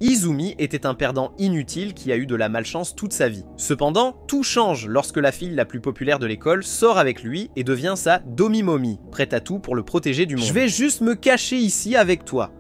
Izumi était un perdant inutile qui a eu de la malchance toute sa vie. Cependant, tout change lorsque la fille la plus populaire de l'école sort avec lui et devient sa Domimomi, prête à tout pour le protéger du monde. Je vais juste me cacher ici avec toi.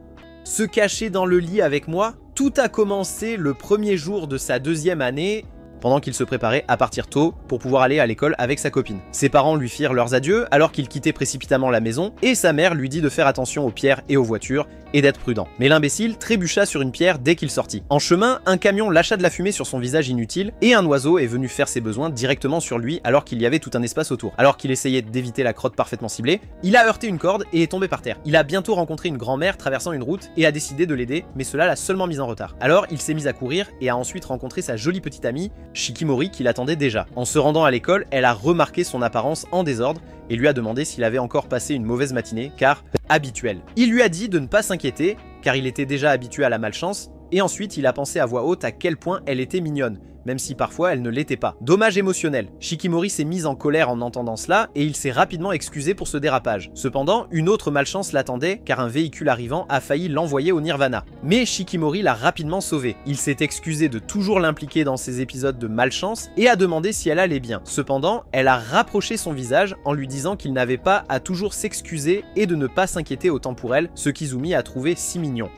Se cacher dans le lit avec moi? Tout a commencé le premier jour de sa 2e année, pendant qu'il se préparait à partir tôt pour pouvoir aller à l'école avec sa copine. Ses parents lui firent leurs adieux alors qu'il quittait précipitamment la maison et sa mère lui dit de faire attention aux pierres et aux voitures et d'être prudent. Mais l'imbécile trébucha sur une pierre dès qu'il sortit. En chemin, un camion lâcha de la fumée sur son visage inutile et un oiseau est venu faire ses besoins directement sur lui alors qu'il y avait tout un espace autour. Alors qu'il essayait d'éviter la crotte parfaitement ciblée, il a heurté une corde et est tombé par terre. Il a bientôt rencontré une grand-mère traversant une route et a décidé de l'aider, mais cela l'a seulement mis en retard. Alors il s'est mis à courir et a ensuite rencontré sa jolie petite amie, Shikimori, qui l'attendait déjà. En se rendant à l'école, elle a remarqué son apparence en désordre et lui a demandé s'il avait encore passé une mauvaise matinée, car habituel. Il lui a dit de ne pas s'inquiéter, car il était déjà habitué à la malchance, et ensuite il a pensé à voix haute à quel point elle était mignonne, même si parfois elle ne l'était pas. Dommage émotionnel. Shikimori s'est mise en colère en entendant cela et il s'est rapidement excusé pour ce dérapage. Cependant, une autre malchance l'attendait car un véhicule arrivant a failli l'envoyer au Nirvana. Mais Shikimori l'a rapidement sauvé. Il s'est excusé de toujours l'impliquer dans ces épisodes de malchance et a demandé si elle allait bien. Cependant, elle a rapproché son visage en lui disant qu'il n'avait pas à toujours s'excuser et de ne pas s'inquiéter autant pour elle, ce qu'Izumi a trouvé si mignon.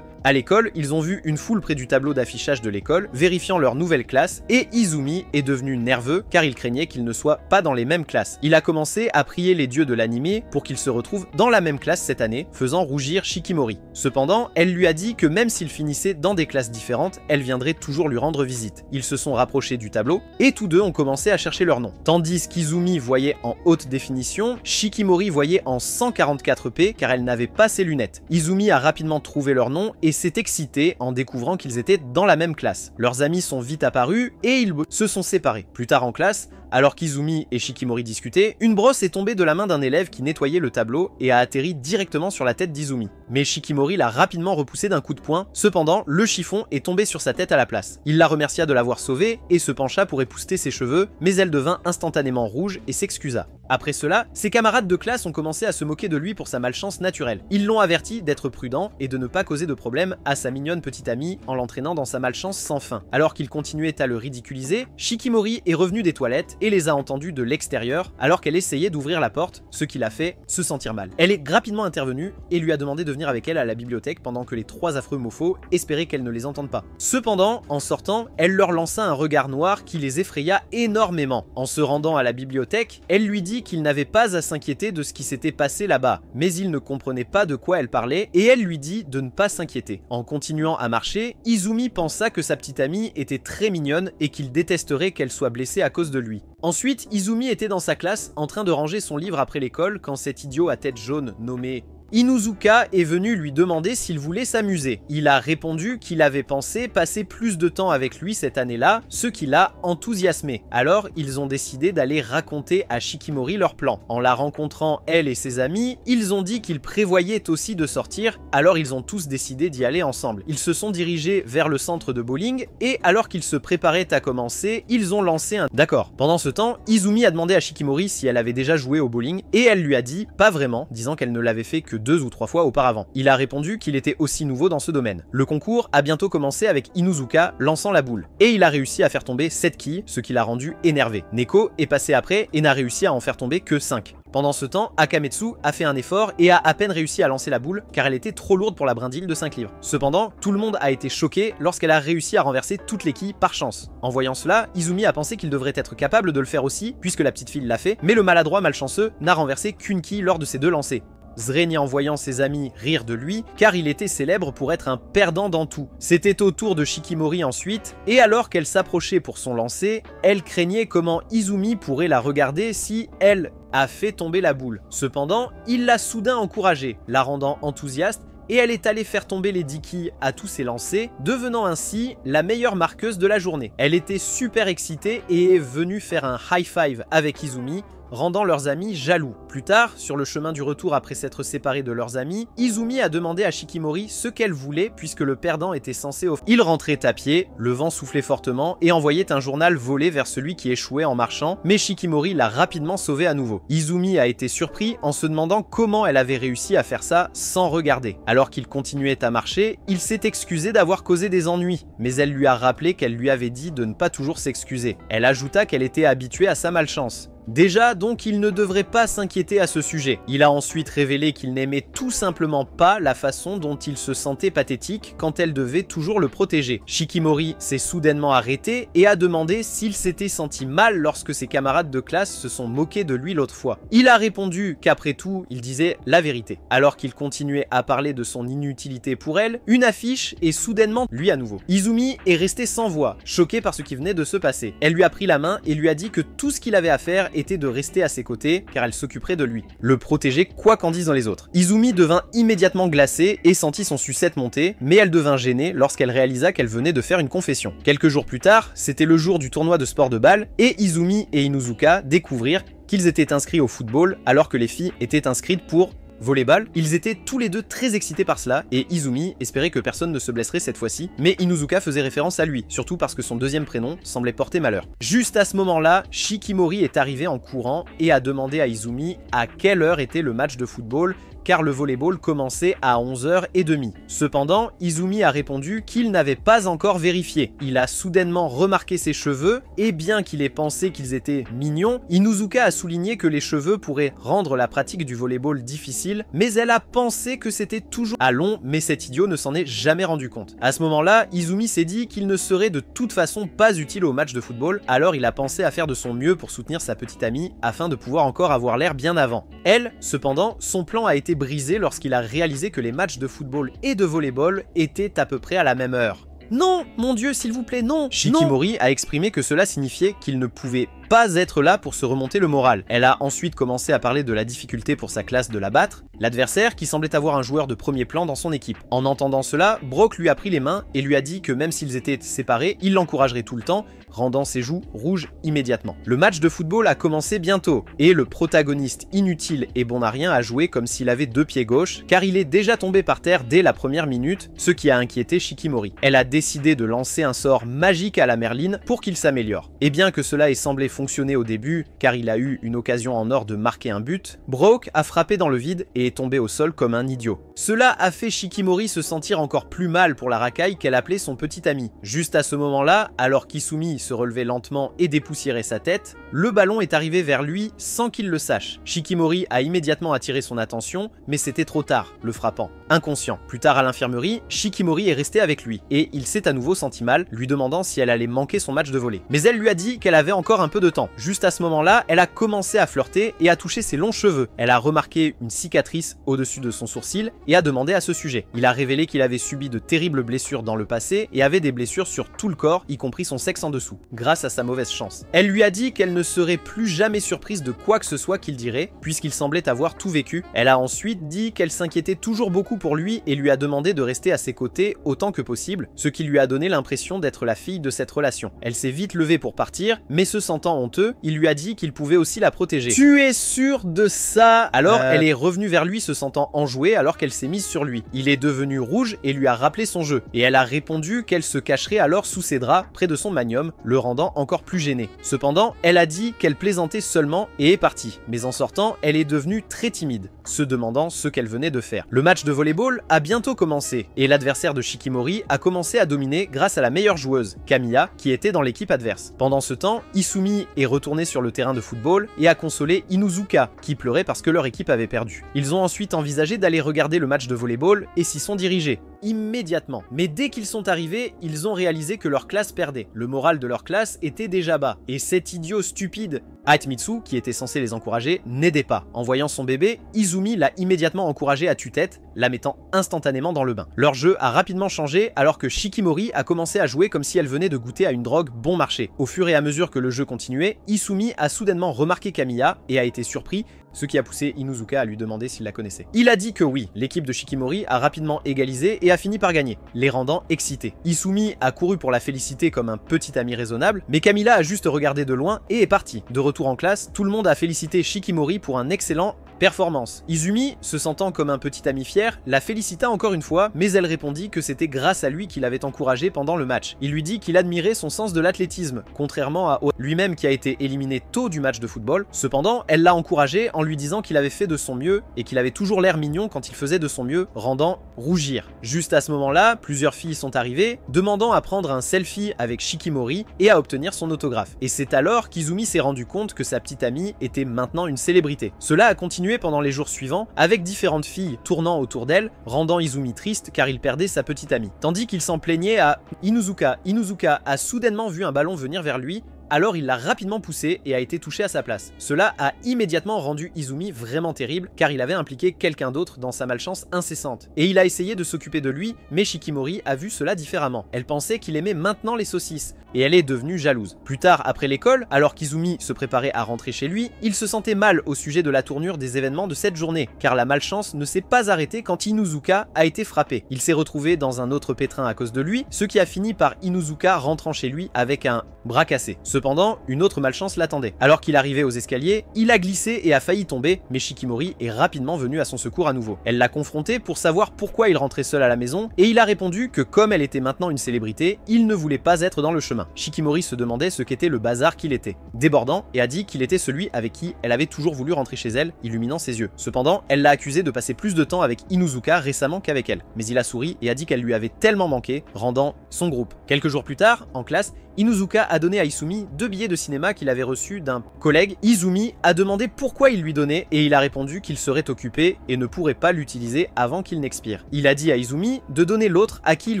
À l'école, ils ont vu une foule près du tableau d'affichage de l'école, vérifiant leur nouvelle classe, et Izumi est devenu nerveux car il craignait qu'ils ne soient pas dans les mêmes classes. Il a commencé à prier les dieux de l'anime pour qu'ils se retrouvent dans la même classe cette année, faisant rougir Shikimori. Cependant, elle lui a dit que même s'ils finissaient dans des classes différentes, elle viendrait toujours lui rendre visite. Ils se sont rapprochés du tableau et tous deux ont commencé à chercher leur nom. Tandis qu'Izumi voyait en haute définition, Shikimori voyait en 144p car elle n'avait pas ses lunettes. Izumi a rapidement trouvé leur nom et s'est excité en découvrant qu'ils étaient dans la même classe. Leurs amis sont vite apparus et ils se sont séparés. Plus tard en classe, alors qu'Izumi et Shikimori discutaient, une brosse est tombée de la main d'un élève qui nettoyait le tableau et a atterri directement sur la tête d'Izumi. Mais Shikimori l'a rapidement repoussé d'un coup de poing, cependant le chiffon est tombé sur sa tête à la place. Il la remercia de l'avoir sauvée et se pencha pour épousseter ses cheveux, mais elle devint instantanément rouge et s'excusa. Après cela, ses camarades de classe ont commencé à se moquer de lui pour sa malchance naturelle. Ils l'ont averti d'être prudent et de ne pas causer de problème à sa mignonne petite amie en l'entraînant dans sa malchance sans fin. Alors qu'il continuait à le ridiculiser, Shikimori est revenue des toilettes et les a entendus de l'extérieur alors qu'elle essayait d'ouvrir la porte, ce qui l'a fait se sentir mal. Elle est rapidement intervenue et lui a demandé de venir avec elle à la bibliothèque pendant que les trois affreux mofos espéraient qu'elle ne les entende pas. Cependant, en sortant, elle leur lança un regard noir qui les effraya énormément. En se rendant à la bibliothèque, elle lui dit qu'il n'avait pas à s'inquiéter de ce qui s'était passé là-bas, mais il ne comprenait pas de quoi elle parlait et elle lui dit de ne pas s'inquiéter. En continuant à marcher, Izumi pensa que sa petite amie était très mignonne et qu'il détesterait qu'elle soit blessée à cause de lui. Ensuite, Izumi était dans sa classe en train de ranger son livre après l'école quand cet idiot à tête jaune nommé Inuzuka est venu lui demander s'il voulait s'amuser. Il a répondu qu'il avait pensé passer plus de temps avec lui cette année-là, ce qui l'a enthousiasmé. Alors, ils ont décidé d'aller raconter à Shikimori leur plan. En la rencontrant, elle et ses amis, ils ont dit qu'ils prévoyaient aussi de sortir, alors ils ont tous décidé d'y aller ensemble. Ils se sont dirigés vers le centre de bowling, et alors qu'ils se préparaient à commencer, ils ont lancé un... D'accord. Pendant ce temps, Izumi a demandé à Shikimori si elle avait déjà joué au bowling, et elle lui a dit pas vraiment, disant qu'elle ne l'avait fait que 2 ou 3 fois auparavant. Il a répondu qu'il était aussi nouveau dans ce domaine. Le concours a bientôt commencé avec Inuzuka lançant la boule. Et il a réussi à faire tomber 7 quilles, ce qui l'a rendu énervé. Neko est passé après et n'a réussi à en faire tomber que 5. Pendant ce temps, Akametsu a fait un effort et a à peine réussi à lancer la boule car elle était trop lourde pour la brindille de 5 livres. Cependant, tout le monde a été choqué lorsqu'elle a réussi à renverser toutes les quilles par chance. En voyant cela, Izumi a pensé qu'il devrait être capable de le faire aussi puisque la petite fille l'a fait, mais le maladroit malchanceux n'a renversé qu'une quille lors de ses 2 lancers. Zreni en voyant ses amis rire de lui, car il était célèbre pour être un perdant dans tout. C'était au tour de Shikimori ensuite, et alors qu'elle s'approchait pour son lancer, elle craignait comment Izumi pourrait la regarder si elle a fait tomber la boule. Cependant, il l'a soudain encouragée, la rendant enthousiaste, et elle est allée faire tomber les 10 quilles à tous ses lancers, devenant ainsi la meilleure marqueuse de la journée. Elle était super excitée et est venue faire un high five avec Izumi, rendant leurs amis jaloux. Plus tard, sur le chemin du retour après s'être séparés de leurs amis, Izumi a demandé à Shikimori ce qu'elle voulait puisque le perdant était censé offrir. Il rentrait à pied, le vent soufflait fortement et envoyait un journal volé vers celui qui échouait en marchant, mais Shikimori l'a rapidement sauvé à nouveau. Izumi a été surpris en se demandant comment elle avait réussi à faire ça sans regarder. Alors qu'il continuait à marcher, il s'est excusé d'avoir causé des ennuis, mais elle lui a rappelé qu'elle lui avait dit de ne pas toujours s'excuser. Elle ajouta qu'elle était habituée à sa malchance. Déjà, donc, il ne devrait pas s'inquiéter à ce sujet. Il a ensuite révélé qu'il n'aimait tout simplement pas la façon dont il se sentait pathétique quand elle devait toujours le protéger. Shikimori s'est soudainement arrêté et a demandé s'il s'était senti mal lorsque ses camarades de classe se sont moqués de lui l'autre fois. Il a répondu qu'après tout, il disait la vérité. Alors qu'il continuait à parler de son inutilité pour elle, une affiche est soudainement lui à nouveau. Izumi est resté sans voix, choqué par ce qui venait de se passer. Elle lui a pris la main et lui a dit que tout ce qu'il avait à faire était de rester à ses côtés car elle s'occuperait de lui, le protéger quoi qu'en disent les autres. Izumi devint immédiatement glacée et sentit son sucette monter, mais elle devint gênée lorsqu'elle réalisa qu'elle venait de faire une confession. Quelques jours plus tard, c'était le jour du tournoi de sport de balle et Izumi et Inuzuka découvrirent qu'ils étaient inscrits au football alors que les filles étaient inscrites pour volleyball. Ils étaient tous les deux très excités par cela et Izumi espérait que personne ne se blesserait cette fois-ci, mais Inuzuka faisait référence à lui, surtout parce que son deuxième prénom semblait porter malheur. Juste à ce moment-là, Shikimori est arrivé en courant et a demandé à Izumi à quelle heure était le match de football car le volleyball commençait à 11h30. Cependant, Izumi a répondu qu'il n'avait pas encore vérifié. Il a soudainement remarqué ses cheveux, et bien qu'il ait pensé qu'ils étaient mignons, Inuzuka a souligné que les cheveux pourraient rendre la pratique du volleyball difficile, mais elle a pensé que c'était toujours à long, mais cet idiot ne s'en est jamais rendu compte. À ce moment-là, Izumi s'est dit qu'il ne serait de toute façon pas utile au match de football, alors il a pensé à faire de son mieux pour soutenir sa petite amie, afin de pouvoir encore avoir l'air bien avant. Elle, cependant, son plan a été brisé lorsqu'il a réalisé que les matchs de football et de volleyball étaient à peu près à la même heure. Non, mon Dieu, s'il vous plaît, non. Shikimori a exprimé que cela signifiait qu'il ne pouvait pas être là pour se remonter le moral. Elle a ensuite commencé à parler de la difficulté pour sa classe de la battre, l'adversaire qui semblait avoir un joueur de premier plan dans son équipe. En entendant cela, Brock lui a pris les mains et lui a dit que même s'ils étaient séparés, il l'encouragerait tout le temps, rendant ses joues rouges immédiatement. Le match de football a commencé bientôt, et le protagoniste inutile et bon à rien a joué comme s'il avait deux pieds gauches, car il est déjà tombé par terre dès la première minute, ce qui a inquiété Shikimori. Elle a décidé de lancer un sort magique à la Merline pour qu'il s'améliore. Et bien que cela ait semblé fonctionner au début, car il a eu une occasion en or de marquer un but, Brock a frappé dans le vide et est tombé au sol comme un idiot. Cela a fait Shikimori se sentir encore plus mal pour la racaille qu'elle appelait son petit ami. Juste à ce moment-là, alors qu'Izumi se relevait lentement et dépoussiérait sa tête, le ballon est arrivé vers lui sans qu'il le sache. Shikimori a immédiatement attiré son attention, mais c'était trop tard, le frappant. Inconscient. Plus tard à l'infirmerie, Shikimori est resté avec lui, et il s'est à nouveau senti mal, lui demandant si elle allait manquer son match de volley. Mais elle lui a dit qu'elle avait encore un peu de temps. Juste à ce moment-là, elle a commencé à flirter et à toucher ses longs cheveux. Elle a remarqué une cicatrice au-dessus de son sourcil et a demandé à ce sujet. Il a révélé qu'il avait subi de terribles blessures dans le passé et avait des blessures sur tout le corps, y compris son sexe en dessous, grâce à sa mauvaise chance. Elle lui a dit qu'elle ne serait plus jamais surprise de quoi que ce soit qu'il dirait, puisqu'il semblait avoir tout vécu. Elle a ensuite dit qu'elle s'inquiétait toujours beaucoup pour lui et lui a demandé de rester à ses côtés autant que possible, ce qui lui a donné l'impression d'être la fille de cette relation. Elle s'est vite levée pour partir, mais se sentant honteux, il lui a dit qu'il pouvait aussi la protéger. Tu es sûr de ça? Alors elle est revenue vers lui se sentant enjouée alors qu'elle s'est mise sur lui. Il est devenu rouge et lui a rappelé son jeu, et elle a répondu qu'elle se cacherait alors sous ses draps près de son magnum, le rendant encore plus gêné. Cependant, elle a dit qu'elle plaisantait seulement et est partie, mais en sortant, elle est devenue très timide, se demandant ce qu'elle venait de faire. Le match de volleyball a bientôt commencé, et l'adversaire de Shikimori a commencé à dominer grâce à la meilleure joueuse, Kamiya, qui était dans l'équipe adverse. Pendant ce temps, Izumi est retourné sur le terrain de football et a consolé Inuzuka, qui pleurait parce que leur équipe avait perdu. Ils ont ensuite envisagé d'aller regarder le match de volleyball et s'y sont dirigés, immédiatement. Mais dès qu'ils sont arrivés, ils ont réalisé que leur classe perdait. Le moral de leur classe était déjà bas, et cet idiot stupide, Hatemitsu, qui était censé les encourager, n'aidait pas. En voyant son bébé, Izumi l'a immédiatement encouragé à tue-tête, la mettant instantanément dans le bain. Leur jeu a rapidement changé alors que Shikimori a commencé à jouer comme si elle venait de goûter à une drogue bon marché. Au fur et à mesure que le jeu continuait, Izumi a soudainement remarqué Kamiya et a été surpris, ce qui a poussé Inuzuka à lui demander s'il la connaissait. Il a dit que oui, l'équipe de Shikimori a rapidement égalisé et a fini par gagner, les rendant excités. Isumi a couru pour la féliciter comme un petit ami raisonnable, mais Camilla a juste regardé de loin et est partie. De retour en classe, tout le monde a félicité Shikimori pour un excellent performance. Izumi, se sentant comme un petit ami fier, la félicita encore une fois, mais elle répondit que c'était grâce à lui qu'il avait encouragé pendant le match. Il lui dit qu'il admirait son sens de l'athlétisme, contrairement à lui-même qui a été éliminé tôt du match de football. Cependant, elle l'a encouragé en lui disant qu'il avait fait de son mieux et qu'il avait toujours l'air mignon quand il faisait de son mieux, rendant rougir. Juste à ce moment-là, plusieurs filles sont arrivées, demandant à prendre un selfie avec Shikimori et à obtenir son autographe. Et c'est alors qu'Izumi s'est rendu compte que sa petite amie était maintenant une célébrité. Cela a continué pendant les jours suivants, avec différentes filles tournant autour d'elle, rendant Izumi triste car il perdait sa petite amie. Tandis qu'il s'en plaignait à Inuzuka. Inuzuka a soudainement vu un ballon venir vers lui, alors il l'a rapidement poussé et a été touché à sa place. Cela a immédiatement rendu Izumi vraiment terrible car il avait impliqué quelqu'un d'autre dans sa malchance incessante. Et il a essayé de s'occuper de lui, mais Shikimori a vu cela différemment. Elle pensait qu'il aimait maintenant les saucisses et elle est devenue jalouse. Plus tard, après l'école, alors qu'Izumi se préparait à rentrer chez lui, il se sentait mal au sujet de la tournure des événements de cette journée car la malchance ne s'est pas arrêtée quand Inuzuka a été frappé. Il s'est retrouvé dans un autre pétrin à cause de lui, ce qui a fini par Inuzuka rentrant chez lui avec un bras cassé. Cependant, une autre malchance l'attendait. Alors qu'il arrivait aux escaliers, il a glissé et a failli tomber, mais Shikimori est rapidement venu à son secours à nouveau. Elle l'a confronté pour savoir pourquoi il rentrait seul à la maison, et il a répondu que comme elle était maintenant une célébrité, il ne voulait pas être dans le chemin. Shikimori se demandait ce qu'était le bazar qu'il était, débordant, et a dit qu'il était celui avec qui elle avait toujours voulu rentrer chez elle, illuminant ses yeux. Cependant, elle l'a accusé de passer plus de temps avec Inuzuka récemment qu'avec elle, mais il a souri et a dit qu'elle lui avait tellement manqué, rendant son groupe. Quelques jours plus tard, en classe, Inuzuka a donné à Izumi 2 billets de cinéma qu'il avait reçus d'un collègue. Izumi a demandé pourquoi il lui donnait et il a répondu qu'il serait occupé et ne pourrait pas l'utiliser avant qu'il n'expire. Il a dit à Izumi de donner l'autre à qui il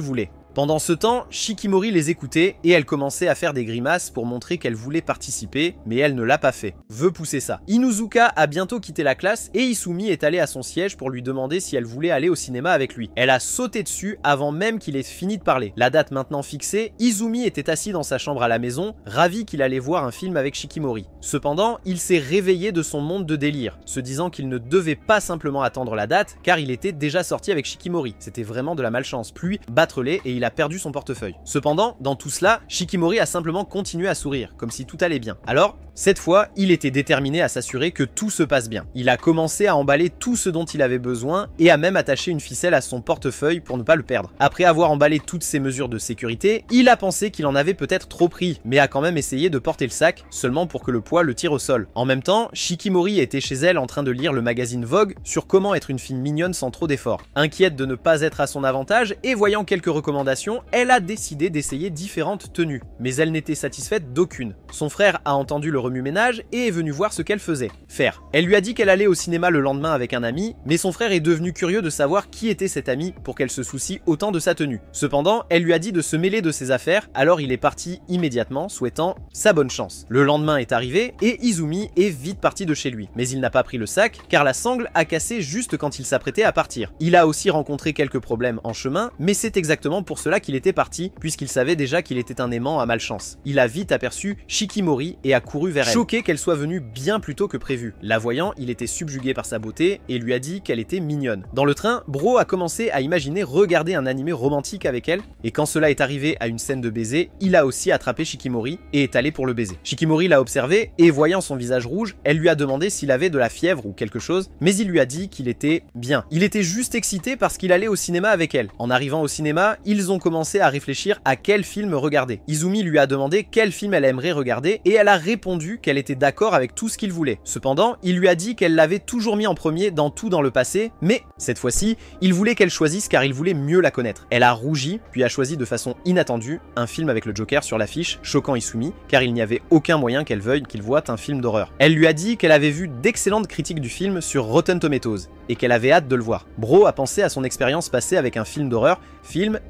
voulait. Pendant ce temps, Shikimori les écoutait et elle commençait à faire des grimaces pour montrer qu'elle voulait participer, mais elle ne l'a pas fait. Veut pousser ça. Inuzuka a bientôt quitté la classe et Izumi est allé à son siège pour lui demander si elle voulait aller au cinéma avec lui. Elle a sauté dessus avant même qu'il ait fini de parler. La date maintenant fixée, Izumi était assis dans sa chambre à la maison, ravi qu'il allait voir un film avec Shikimori. Cependant, il s'est réveillé de son monde de délire, se disant qu'il ne devait pas simplement attendre la date, car il était déjà sorti avec Shikimori. C'était vraiment de la malchance. Puis, battre-les et il a perdu son portefeuille. Cependant, dans tout cela, Shikimori a simplement continué à sourire, comme si tout allait bien. Alors, cette fois, il était déterminé à s'assurer que tout se passe bien. Il a commencé à emballer tout ce dont il avait besoin et a même attaché une ficelle à son portefeuille pour ne pas le perdre. Après avoir emballé toutes ces mesures de sécurité, il a pensé qu'il en avait peut-être trop pris, mais a quand même essayé de porter le sac, seulement pour que le poids le tire au sol. En même temps, Shikimori était chez elle en train de lire le magazine Vogue sur comment être une fille mignonne sans trop d'efforts. Inquiète de ne pas être à son avantage et voyant quelques recommandations, elle a décidé d'essayer différentes tenues, mais elle n'était satisfaite d'aucune. Son frère a entendu le remue-ménage et est venu voir ce qu'elle faisait. Faire. Elle lui a dit qu'elle allait au cinéma le lendemain avec un ami, mais son frère est devenu curieux de savoir qui était cet ami pour qu'elle se soucie autant de sa tenue. Cependant, elle lui a dit de se mêler de ses affaires, alors il est parti immédiatement, souhaitant sa bonne chance. Le lendemain est arrivé et Izumi est vite parti de chez lui, mais il n'a pas pris le sac car la sangle a cassé juste quand il s'apprêtait à partir. Il a aussi rencontré quelques problèmes en chemin, mais c'est exactement pour cela qu'il était parti, puisqu'il savait déjà qu'il était un aimant à malchance. Il a vite aperçu Shikimori et a couru vers elle, choqué qu'elle soit venue bien plus tôt que prévu. La voyant, il était subjugué par sa beauté et lui a dit qu'elle était mignonne. Dans le train, Bro a commencé à imaginer regarder un animé romantique avec elle, et quand cela est arrivé à une scène de baiser, il a aussi attrapé Shikimori et est allé pour le baiser. Shikimori l'a observé et voyant son visage rouge, elle lui a demandé s'il avait de la fièvre ou quelque chose, mais il lui a dit qu'il était bien. Il était juste excité parce qu'il allait au cinéma avec elle. En arrivant au cinéma, ils ont commencé à réfléchir à quel film regarder. Izumi lui a demandé quel film elle aimerait regarder et elle a répondu qu'elle était d'accord avec tout ce qu'il voulait. Cependant, il lui a dit qu'elle l'avait toujours mis en premier dans tout dans le passé, mais cette fois-ci, il voulait qu'elle choisisse car il voulait mieux la connaître. Elle a rougi, puis a choisi de façon inattendue un film avec le Joker sur l'affiche, choquant Izumi, car il n'y avait aucun moyen qu'elle veuille qu'il voie un film d'horreur. Elle lui a dit qu'elle avait vu d'excellentes critiques du film sur Rotten Tomatoes et qu'elle avait hâte de le voir. Bro a pensé à son expérience passée avec un film d'horreur,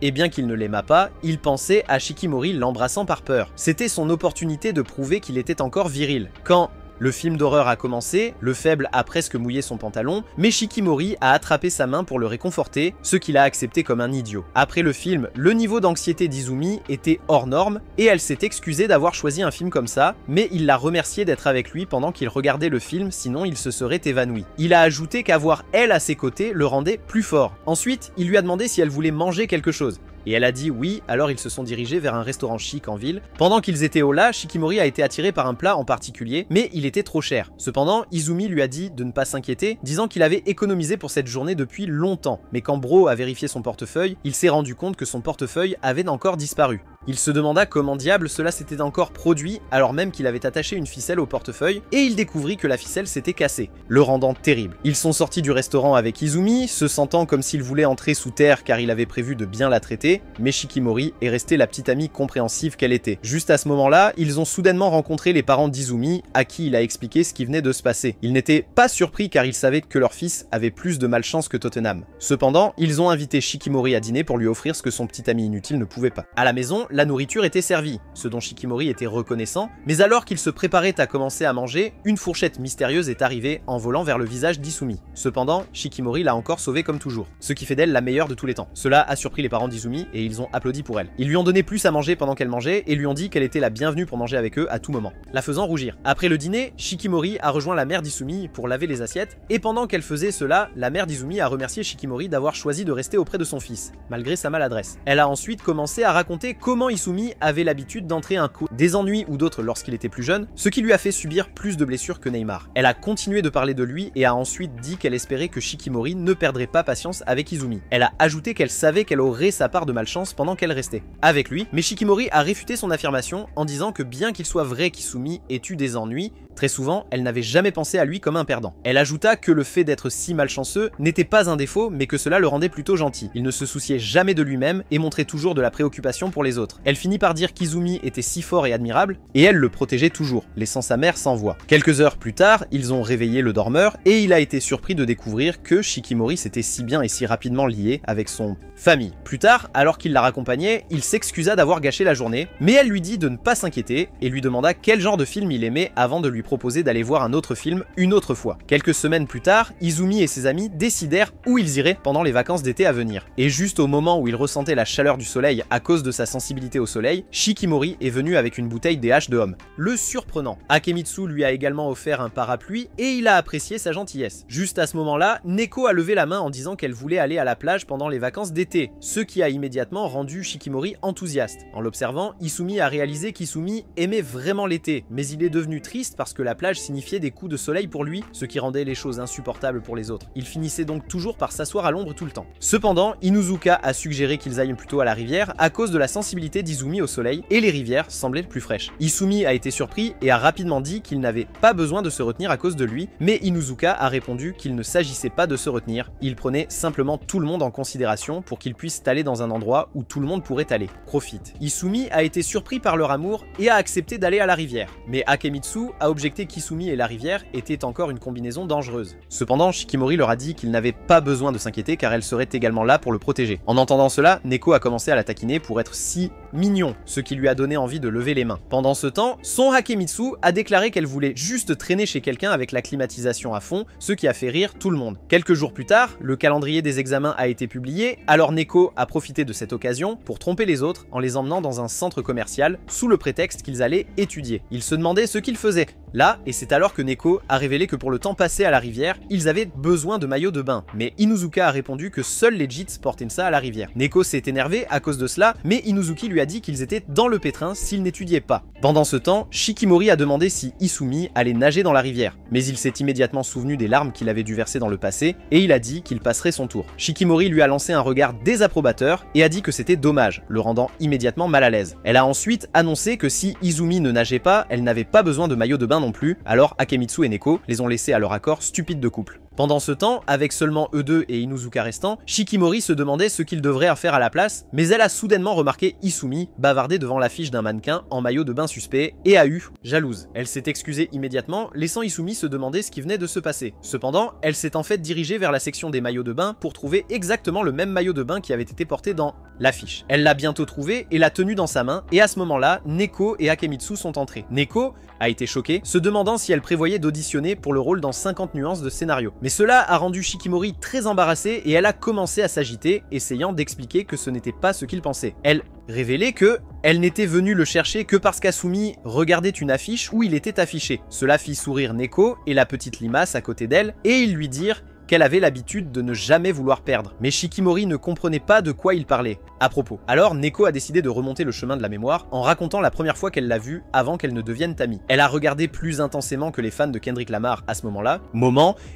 et bien qu'il ne l'aimât pas, il pensait à Shikimori l'embrassant par peur. C'était son opportunité de prouver qu'il était encore viril. Quand Le film d'horreur a commencé, le faible a presque mouillé son pantalon, mais Shikimori a attrapé sa main pour le réconforter, ce qu'il a accepté comme un idiot. Après le film, le niveau d'anxiété d'Izumi était hors norme, et elle s'est excusée d'avoir choisi un film comme ça, mais il l'a remercié d'être avec lui pendant qu'il regardait le film, sinon il se serait évanoui. Il a ajouté qu'avoir elle à ses côtés le rendait plus fort. Ensuite, il lui a demandé si elle voulait manger quelque chose. Et elle a dit oui, alors ils se sont dirigés vers un restaurant chic en ville. Pendant qu'ils étaient au là, Shikimori a été attiré par un plat en particulier, mais il était trop cher. Cependant, Izumi lui a dit de ne pas s'inquiéter, disant qu'il avait économisé pour cette journée depuis longtemps. Mais quand Bro a vérifié son portefeuille, il s'est rendu compte que son portefeuille avait encore disparu. Il se demanda comment diable cela s'était encore produit alors même qu'il avait attaché une ficelle au portefeuille, et il découvrit que la ficelle s'était cassée, le rendant terrible. Ils sont sortis du restaurant avec Izumi, se sentant comme s'il voulait entrer sous terre car il avait prévu de bien la traiter, mais Shikimori est restée la petite amie compréhensive qu'elle était. Juste à ce moment-là, ils ont soudainement rencontré les parents d'Izumi, à qui il a expliqué ce qui venait de se passer. Ils n'étaient pas surpris car ils savaient que leur fils avait plus de malchance que Tottenham. Cependant, ils ont invité Shikimori à dîner pour lui offrir ce que son petit ami inutile ne pouvait pas. À la maison, la nourriture était servie, ce dont Shikimori était reconnaissant, mais alors qu'il se préparait à commencer à manger, une fourchette mystérieuse est arrivée en volant vers le visage d'Izumi. Cependant, Shikimori l'a encore sauvée comme toujours, ce qui fait d'elle la meilleure de tous les temps. Cela a surpris les parents d'Izumi et ils ont applaudi pour elle. Ils lui ont donné plus à manger pendant qu'elle mangeait et lui ont dit qu'elle était la bienvenue pour manger avec eux à tout moment, la faisant rougir. Après le dîner, Shikimori a rejoint la mère d'Izumi pour laver les assiettes, et pendant qu'elle faisait cela, la mère d'Izumi a remercié Shikimori d'avoir choisi de rester auprès de son fils, malgré sa maladresse. Elle a ensuite commencé à raconter comment Izumi avait l'habitude d'entrer un coup des ennuis ou d'autres lorsqu'il était plus jeune, ce qui lui a fait subir plus de blessures que Neymar. Elle a continué de parler de lui et a ensuite dit qu'elle espérait que Shikimori ne perdrait pas patience avec Izumi. Elle a ajouté qu'elle savait qu'elle aurait sa part de malchance pendant qu'elle restait avec lui, mais Shikimori a réfuté son affirmation en disant que bien qu'il soit vrai qu'Izumi ait eu des ennuis, très souvent, elle n'avait jamais pensé à lui comme un perdant. Elle ajouta que le fait d'être si malchanceux n'était pas un défaut, mais que cela le rendait plutôt gentil. Il ne se souciait jamais de lui-même et montrait toujours de la préoccupation pour les autres. Elle finit par dire qu'Izumi était si fort et admirable, et elle le protégeait toujours, laissant sa mère sans voix. Quelques heures plus tard, ils ont réveillé le dormeur, et il a été surpris de découvrir que Shikimori s'était si bien et si rapidement lié avec son famille. Plus tard, alors qu'il la raccompagnait, il s'excusa d'avoir gâché la journée, mais elle lui dit de ne pas s'inquiéter, et lui demanda quel genre de film il aimait avant de lui proposer d'aller voir un autre film une autre fois. Quelques semaines plus tard, Izumi et ses amis décidèrent où ils iraient pendant les vacances d'été à venir. Et juste au moment où il ressentait la chaleur du soleil à cause de sa sensibilité au soleil, Shikimori est venu avec une bouteille DH de Homme. Le surprenant. Akemitsu lui a également offert un parapluie et il a apprécié sa gentillesse. Juste à ce moment-là, Neko a levé la main en disant qu'elle voulait aller à la plage pendant les vacances d'été, ce qui a immédiatement rendu Shikimori enthousiaste. En l'observant, Izumi a réalisé qu'Izumi aimait vraiment l'été, mais il est devenu triste parce que la plage signifiait des coups de soleil pour lui, ce qui rendait les choses insupportables pour les autres. Il finissait donc toujours par s'asseoir à l'ombre tout le temps. Cependant, Inuzuka a suggéré qu'ils aillent plutôt à la rivière à cause de la sensibilité d'Izumi au soleil, et les rivières semblaient plus fraîches. Izumi a été surpris et a rapidement dit qu'il n'avait pas besoin de se retenir à cause de lui, mais Inuzuka a répondu qu'il ne s'agissait pas de se retenir, il prenait simplement tout le monde en considération pour qu'ils puissent aller dans un endroit où tout le monde pourrait aller. Profite. Izumi a été surpris par leur amour et a accepté d'aller à la rivière, mais Akemitsu a objecté qu'Izumi et la rivière étaient encore une combinaison dangereuse. Cependant, Shikimori leur a dit qu'il n'avait pas besoin de s'inquiéter car elle serait également là pour le protéger. En entendant cela, Neko a commencé à la taquiner pour être si mignon, ce qui lui a donné envie de lever les mains. Pendant ce temps, son Hakemitsu a déclaré qu'elle voulait juste traîner chez quelqu'un avec la climatisation à fond, ce qui a fait rire tout le monde. Quelques jours plus tard, le calendrier des examens a été publié, alors Neko a profité de cette occasion pour tromper les autres en les emmenant dans un centre commercial sous le prétexte qu'ils allaient étudier. Ils se demandaient ce qu'ils faisaient là, et c'est alors que Neko a révélé que pour le temps passé à la rivière, ils avaient besoin de maillots de bain. Mais Inuzuka a répondu que seuls les Jits portaient ça à la rivière. Neko s'est énervé à cause de cela, mais Inuzuki lui a dit qu'ils étaient dans le pétrin s'ils n'étudiaient pas. Pendant ce temps, Shikimori a demandé si Izumi allait nager dans la rivière, mais il s'est immédiatement souvenu des larmes qu'il avait dû verser dans le passé, et il a dit qu'il passerait son tour. Shikimori lui a lancé un regard désapprobateur et a dit que c'était dommage, le rendant immédiatement mal à l'aise. Elle a ensuite annoncé que si Izumi ne nageait pas, elle n'avait pas besoin de maillot de bain non plus, alors Akemitsu et Neko les ont laissés à leur accord stupide de couple. Pendant ce temps, avec seulement eux deux et Inuzuka restant, Shikimori se demandait ce qu'il devrait faire à la place, mais elle a soudainement remarqué Isumi bavarder devant l'affiche d'un mannequin en maillot de bain suspect et a eu jalouse. Elle s'est excusée immédiatement, laissant Isumi se demander ce qui venait de se passer. Cependant, elle s'est en fait dirigée vers la section des maillots de bain pour trouver exactement le même maillot de bain qui avait été porté dans l'affiche. Elle l'a bientôt trouvé et l'a tenu dans sa main, et à ce moment-là, Neko et Akemitsu sont entrés. Neko a été choquée, se demandant si elle prévoyait d'auditionner pour le rôle dans 50 nuances de scénario. Mais cela a rendu Shikimori très embarrassée et elle a commencé à s'agiter, essayant d'expliquer que ce n'était pas ce qu'il pensait. Elle révélait que elle n'était venue le chercher que parce qu'Asumi regardait une affiche où il était affiché. Cela fit sourire Neko et la petite limace à côté d'elle, et ils lui dirent qu'elle avait l'habitude de ne jamais vouloir perdre. Mais Shikimori ne comprenait pas de quoi il parlait. À propos. Alors, Neko a décidé de remonter le chemin de la mémoire en racontant la première fois qu'elle l'a vue avant qu'elle ne devienne amie. Elle a regardé plus intensément que les fans de Kendrick Lamar à ce moment-là,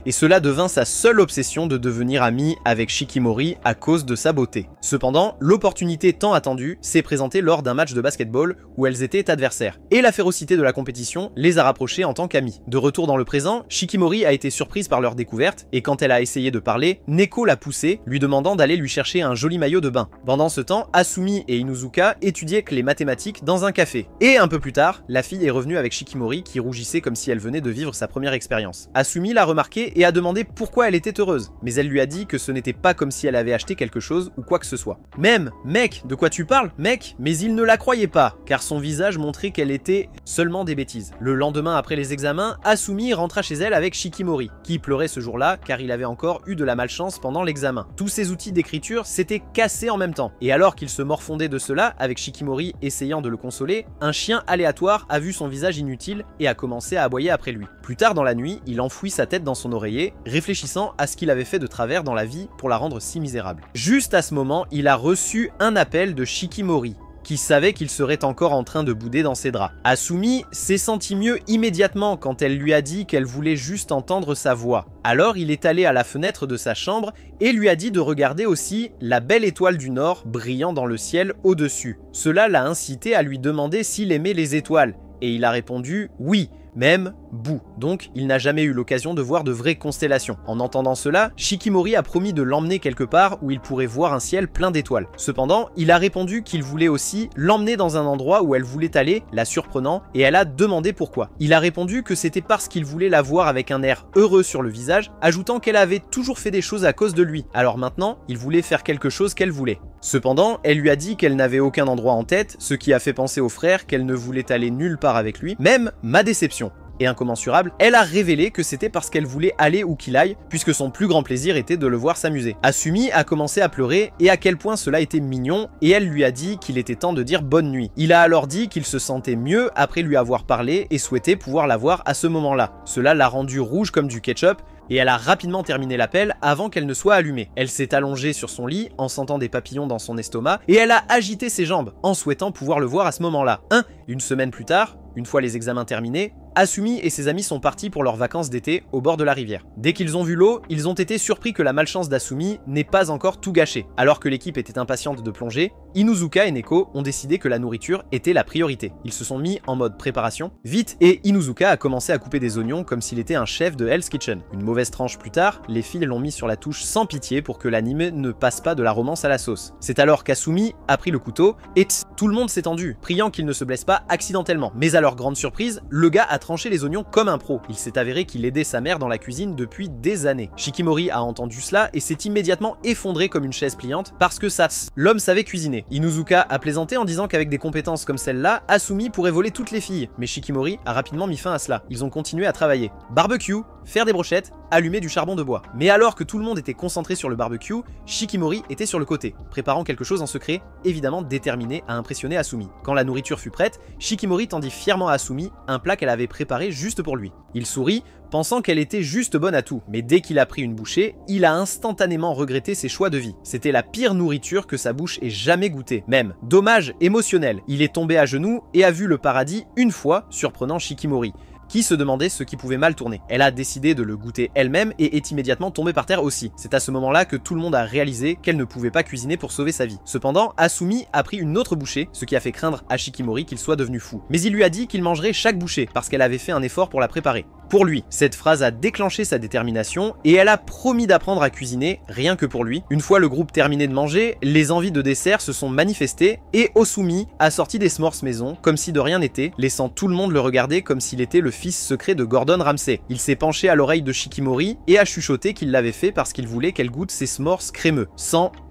et cela devint sa seule obsession de devenir amie avec Shikimori à cause de sa beauté. Cependant, l'opportunité tant attendue s'est présentée lors d'un match de basketball où elles étaient adversaires. Et la férocité de la compétition les a rapprochées en tant qu'amies. De retour dans le présent, Shikimori a été surprise par leur découverte, et quand elle a essayé de parler, Neko l'a poussée, lui demandant d'aller lui chercher un joli maillot de bain. Pendant ce temps, Asumi et Inuzuka étudiaient les mathématiques dans un café. Et un peu plus tard, la fille est revenue avec Shikimori qui rougissait comme si elle venait de vivre sa première expérience. Asumi l'a remarqué et a demandé pourquoi elle était heureuse, mais elle lui a dit que ce n'était pas comme si elle avait acheté quelque chose ou quoi que ce soit. Même, mec, de quoi tu parles, mec? Mais il ne la croyait pas, car son visage montrait qu'elle était seulement des bêtises. Le lendemain après les examens, Asumi rentra chez elle avec Shikimori, qui pleurait ce jour-là car il avait encore eu de la malchance pendant l'examen. Tous ses outils d'écriture s'étaient cassés en même temps. Et alors qu'il se morfondait de cela, avec Shikimori essayant de le consoler, un chien aléatoire a vu son visage inutile et a commencé à aboyer après lui. Plus tard dans la nuit, il enfouit sa tête dans son oreiller, réfléchissant à ce qu'il avait fait de travers dans la vie pour la rendre si misérable. Juste à ce moment, il a reçu un appel de Shikimori, qui savait qu'il serait encore en train de bouder dans ses draps. Asumi s'est senti mieux immédiatement quand elle lui a dit qu'elle voulait juste entendre sa voix. Alors il est allé à la fenêtre de sa chambre et lui a dit de regarder aussi la belle étoile du Nord brillant dans le ciel au-dessus. Cela l'a incité à lui demander s'il aimait les étoiles, et il a répondu oui. Même bout. Donc, il n'a jamais eu l'occasion de voir de vraies constellations. En entendant cela, Shikimori a promis de l'emmener quelque part où il pourrait voir un ciel plein d'étoiles. Cependant, il a répondu qu'il voulait aussi l'emmener dans un endroit où elle voulait aller, la surprenant, et elle a demandé pourquoi. Il a répondu que c'était parce qu'il voulait la voir avec un air heureux sur le visage, ajoutant qu'elle avait toujours fait des choses à cause de lui. Alors maintenant, il voulait faire quelque chose qu'elle voulait. Cependant, elle lui a dit qu'elle n'avait aucun endroit en tête, ce qui a fait penser au frère qu'elle ne voulait aller nulle part avec lui, même ma déception. Et incommensurable, elle a révélé que c'était parce qu'elle voulait aller où qu'il aille, puisque son plus grand plaisir était de le voir s'amuser. Asumi a commencé à pleurer, et à quel point cela était mignon, et elle lui a dit qu'il était temps de dire bonne nuit. Il a alors dit qu'il se sentait mieux après lui avoir parlé, et souhaitait pouvoir la voir à ce moment-là. Cela l'a rendue rouge comme du ketchup, et elle a rapidement terminé l'appel avant qu'elle ne soit allumée. Elle s'est allongée sur son lit en sentant des papillons dans son estomac, et elle a agité ses jambes en souhaitant pouvoir le voir à ce moment-là. Une semaine plus tard, une fois les examens terminés, Asumi et ses amis sont partis pour leurs vacances d'été au bord de la rivière. Dès qu'ils ont vu l'eau, ils ont été surpris que la malchance d'Asumi n'ait pas encore tout gâché. Alors que l'équipe était impatiente de plonger, Inuzuka et Neko ont décidé que la nourriture était la priorité. Ils se sont mis en mode préparation vite et Inuzuka a commencé à couper des oignons comme s'il était un chef de Hell's Kitchen. Une mauvaise tranche plus tard, les filles l'ont mis sur la touche sans pitié pour que l'anime ne passe pas de la romance à la sauce. C'est alors qu'Asumi a pris le couteau et tout le monde s'est tendu, priant qu'il ne se blesse pas accidentellement. Mais à leur grande surprise, le gars a tranché les oignons comme un pro. Il s'est avéré qu'il aidait sa mère dans la cuisine depuis des années. Shikimori a entendu cela et s'est immédiatement effondré comme une chaise pliante parce que l'homme savait cuisiner. Inuzuka a plaisanté en disant qu'avec des compétences comme celle-là, Asumi pourrait voler toutes les filles, mais Shikimori a rapidement mis fin à cela. Ils ont continué à travailler. Barbecue, faire des brochettes, allumer du charbon de bois. Mais alors que tout le monde était concentré sur le barbecue, Shikimori était sur le côté, préparant quelque chose en secret, évidemment déterminé à impressionner Asumi. Quand la nourriture fut prête, Shikimori tendit fièrement à Asumi un plat qu'elle avait préparé juste pour lui. Il sourit, pensant qu'elle était juste bonne à tout, mais dès qu'il a pris une bouchée, il a instantanément regretté ses choix de vie. C'était la pire nourriture que sa bouche ait jamais goûtée, même. Dommage émotionnel, il est tombé à genoux et a vu le paradis une fois, surprenant Shikimori, qui se demandait ce qui pouvait mal tourner. Elle a décidé de le goûter elle-même et est immédiatement tombée par terre aussi. C'est à ce moment-là que tout le monde a réalisé qu'elle ne pouvait pas cuisiner pour sauver sa vie. Cependant, Asumi a pris une autre bouchée, ce qui a fait craindre à Shikimori qu'il soit devenu fou. Mais il lui a dit qu'il mangerait chaque bouchée, parce qu'elle avait fait un effort pour la préparer. pour lui. Cette phrase a déclenché sa détermination et elle a promis d'apprendre à cuisiner rien que pour lui. Une fois le groupe terminé de manger, les envies de dessert se sont manifestées et Osumi a sorti des s'mores maison comme si de rien n'était, laissant tout le monde le regarder comme s'il était le fils secret de Gordon Ramsay. Il s'est penché à l'oreille de Shikimori et a chuchoté qu'il l'avait fait parce qu'il voulait qu'elle goûte ses s'mores crémeux.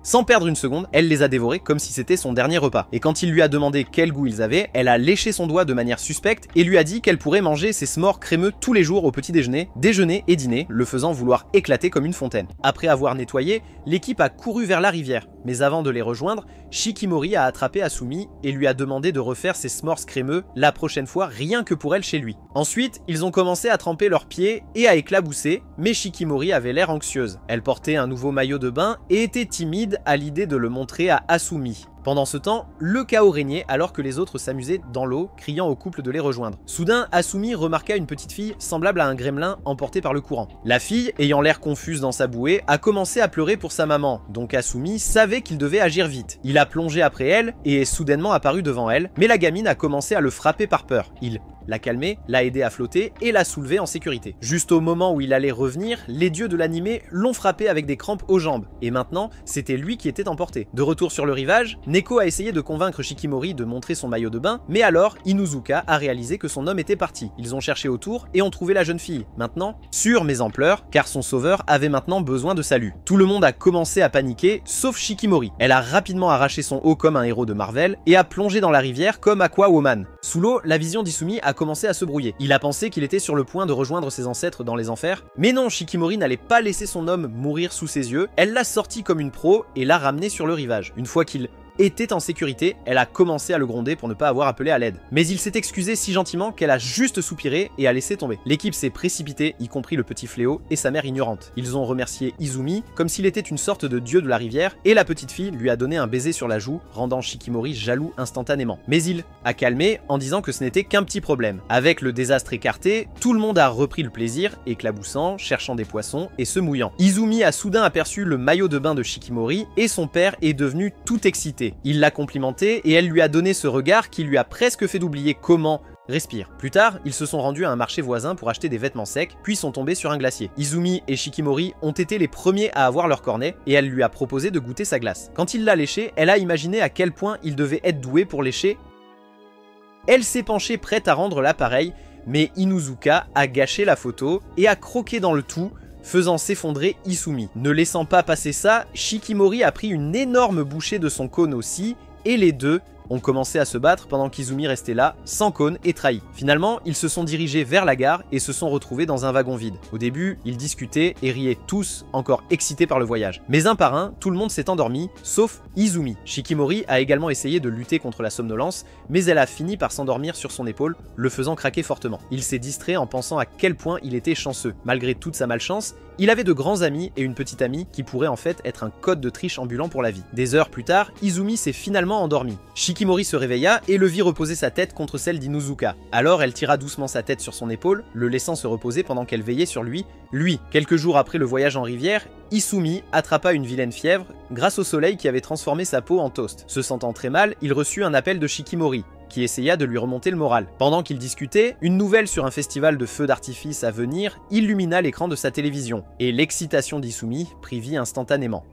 Sans perdre une seconde, elle les a dévorés comme si c'était son dernier repas. Et quand il lui a demandé quel goût ils avaient, elle a léché son doigt de manière suspecte et lui a dit qu'elle pourrait manger ses s'mores crémeux tous les jours au petit déjeuner et dîner, le faisant vouloir éclater comme une fontaine. Après avoir nettoyé, l'équipe a couru vers la rivière. Mais avant de les rejoindre, Shikimori a attrapé Asumi et lui a demandé de refaire ses s'mores crémeux la prochaine fois rien que pour elle chez lui. Ensuite, ils ont commencé à tremper leurs pieds et à éclabousser, mais Shikimori avait l'air anxieuse. Elle portait un nouveau maillot de bain et était timide à l'idée de le montrer à Asumi. Pendant ce temps, le chaos régnait alors que les autres s'amusaient dans l'eau, criant au couple de les rejoindre. Soudain, Asumi remarqua une petite fille semblable à un gremlin emporté par le courant. La fille, ayant l'air confuse dans sa bouée, a commencé à pleurer pour sa maman, donc Asumi savait qu'il devait agir vite. Il a plongé après elle et est soudainement apparu devant elle, mais la gamine a commencé à le frapper par peur. Il l'a calmé, l'a aidé à flotter et l'a soulevé en sécurité. Juste au moment où il allait revenir, les dieux de l'animé l'ont frappé avec des crampes aux jambes, et maintenant, c'était lui qui était emporté. De retour sur le rivage, Neko a essayé de convaincre Shikimori de montrer son maillot de bain, mais alors, Inuzuka a réalisé que son homme était parti. Ils ont cherché autour et ont trouvé la jeune fille. Maintenant, sûre mais en pleurs, car son sauveur avait maintenant besoin de salut. Tout le monde a commencé à paniquer, sauf Shikimori. Elle a rapidement arraché son haut comme un héros de Marvel, et a plongé dans la rivière comme Aquawoman. Sous l'eau, la vision d'Isumi a commencé à se brouiller. Il a pensé qu'il était sur le point de rejoindre ses ancêtres dans les enfers, mais non, Shikimori n'allait pas laisser son homme mourir sous ses yeux. Elle l'a sorti comme une pro et l'a ramené sur le rivage. Une fois qu'il était en sécurité, elle a commencé à le gronder pour ne pas avoir appelé à l'aide. Mais il s'est excusé si gentiment qu'elle a juste soupiré et a laissé tomber. L'équipe s'est précipitée, y compris le petit fléau et sa mère ignorante. Ils ont remercié Izumi comme s'il était une sorte de dieu de la rivière et la petite fille lui a donné un baiser sur la joue, rendant Shikimori jaloux instantanément. Mais il a calmé en disant que ce n'était qu'un petit problème. Avec le désastre écarté, tout le monde a repris le plaisir, éclaboussant, cherchant des poissons et se mouillant. Izumi a soudain aperçu le maillot de bain de Shikimori et son père est devenu tout excité. Il l'a complimenté et elle lui a donné ce regard qui lui a presque fait d'oublier comment respire. Plus tard, ils se sont rendus à un marché voisin pour acheter des vêtements secs, puis sont tombés sur un glacier. Izumi et Shikimori ont été les premiers à avoir leur cornet et elle lui a proposé de goûter sa glace. Quand il l'a léché, elle a imaginé à quel point il devait être doué pour lécher. Elle s'est penchée prête à rendre l'appareil, mais Inuzuka a gâché la photo et a croqué dans le tout, faisant s'effondrer Isumi. Ne laissant pas passer ça, Shikimori a pris une énorme bouchée de son cône aussi, et les deux ont commencé à se battre pendant qu'Izumi restait là, sans cône et trahi. Finalement, ils se sont dirigés vers la gare et se sont retrouvés dans un wagon vide. Au début, ils discutaient et riaient tous, encore excités par le voyage. Mais un par un, tout le monde s'est endormi, sauf Izumi. Shikimori a également essayé de lutter contre la somnolence, mais elle a fini par s'endormir sur son épaule, le faisant craquer fortement. Il s'est distrait en pensant à quel point il était chanceux. Malgré toute sa malchance, il avait de grands amis et une petite amie qui pourrait en fait être un code de triche ambulant pour la vie. Des heures plus tard, Izumi s'est finalement endormi. Shikimori se réveilla et le vit reposer sa tête contre celle d'Inuzuka. Alors elle tira doucement sa tête sur son épaule, le laissant se reposer pendant qu'elle veillait sur lui. Quelques jours après le voyage en rivière, Isumi attrapa une vilaine fièvre grâce au soleil qui avait transformé sa peau en toast. Se sentant très mal, il reçut un appel de Shikimori, qui essaya de lui remonter le moral. Pendant qu'ils discutaient, une nouvelle sur un festival de feux d'artifice à venir illumina l'écran de sa télévision, et l'excitation d'Isumi prit vie instantanément.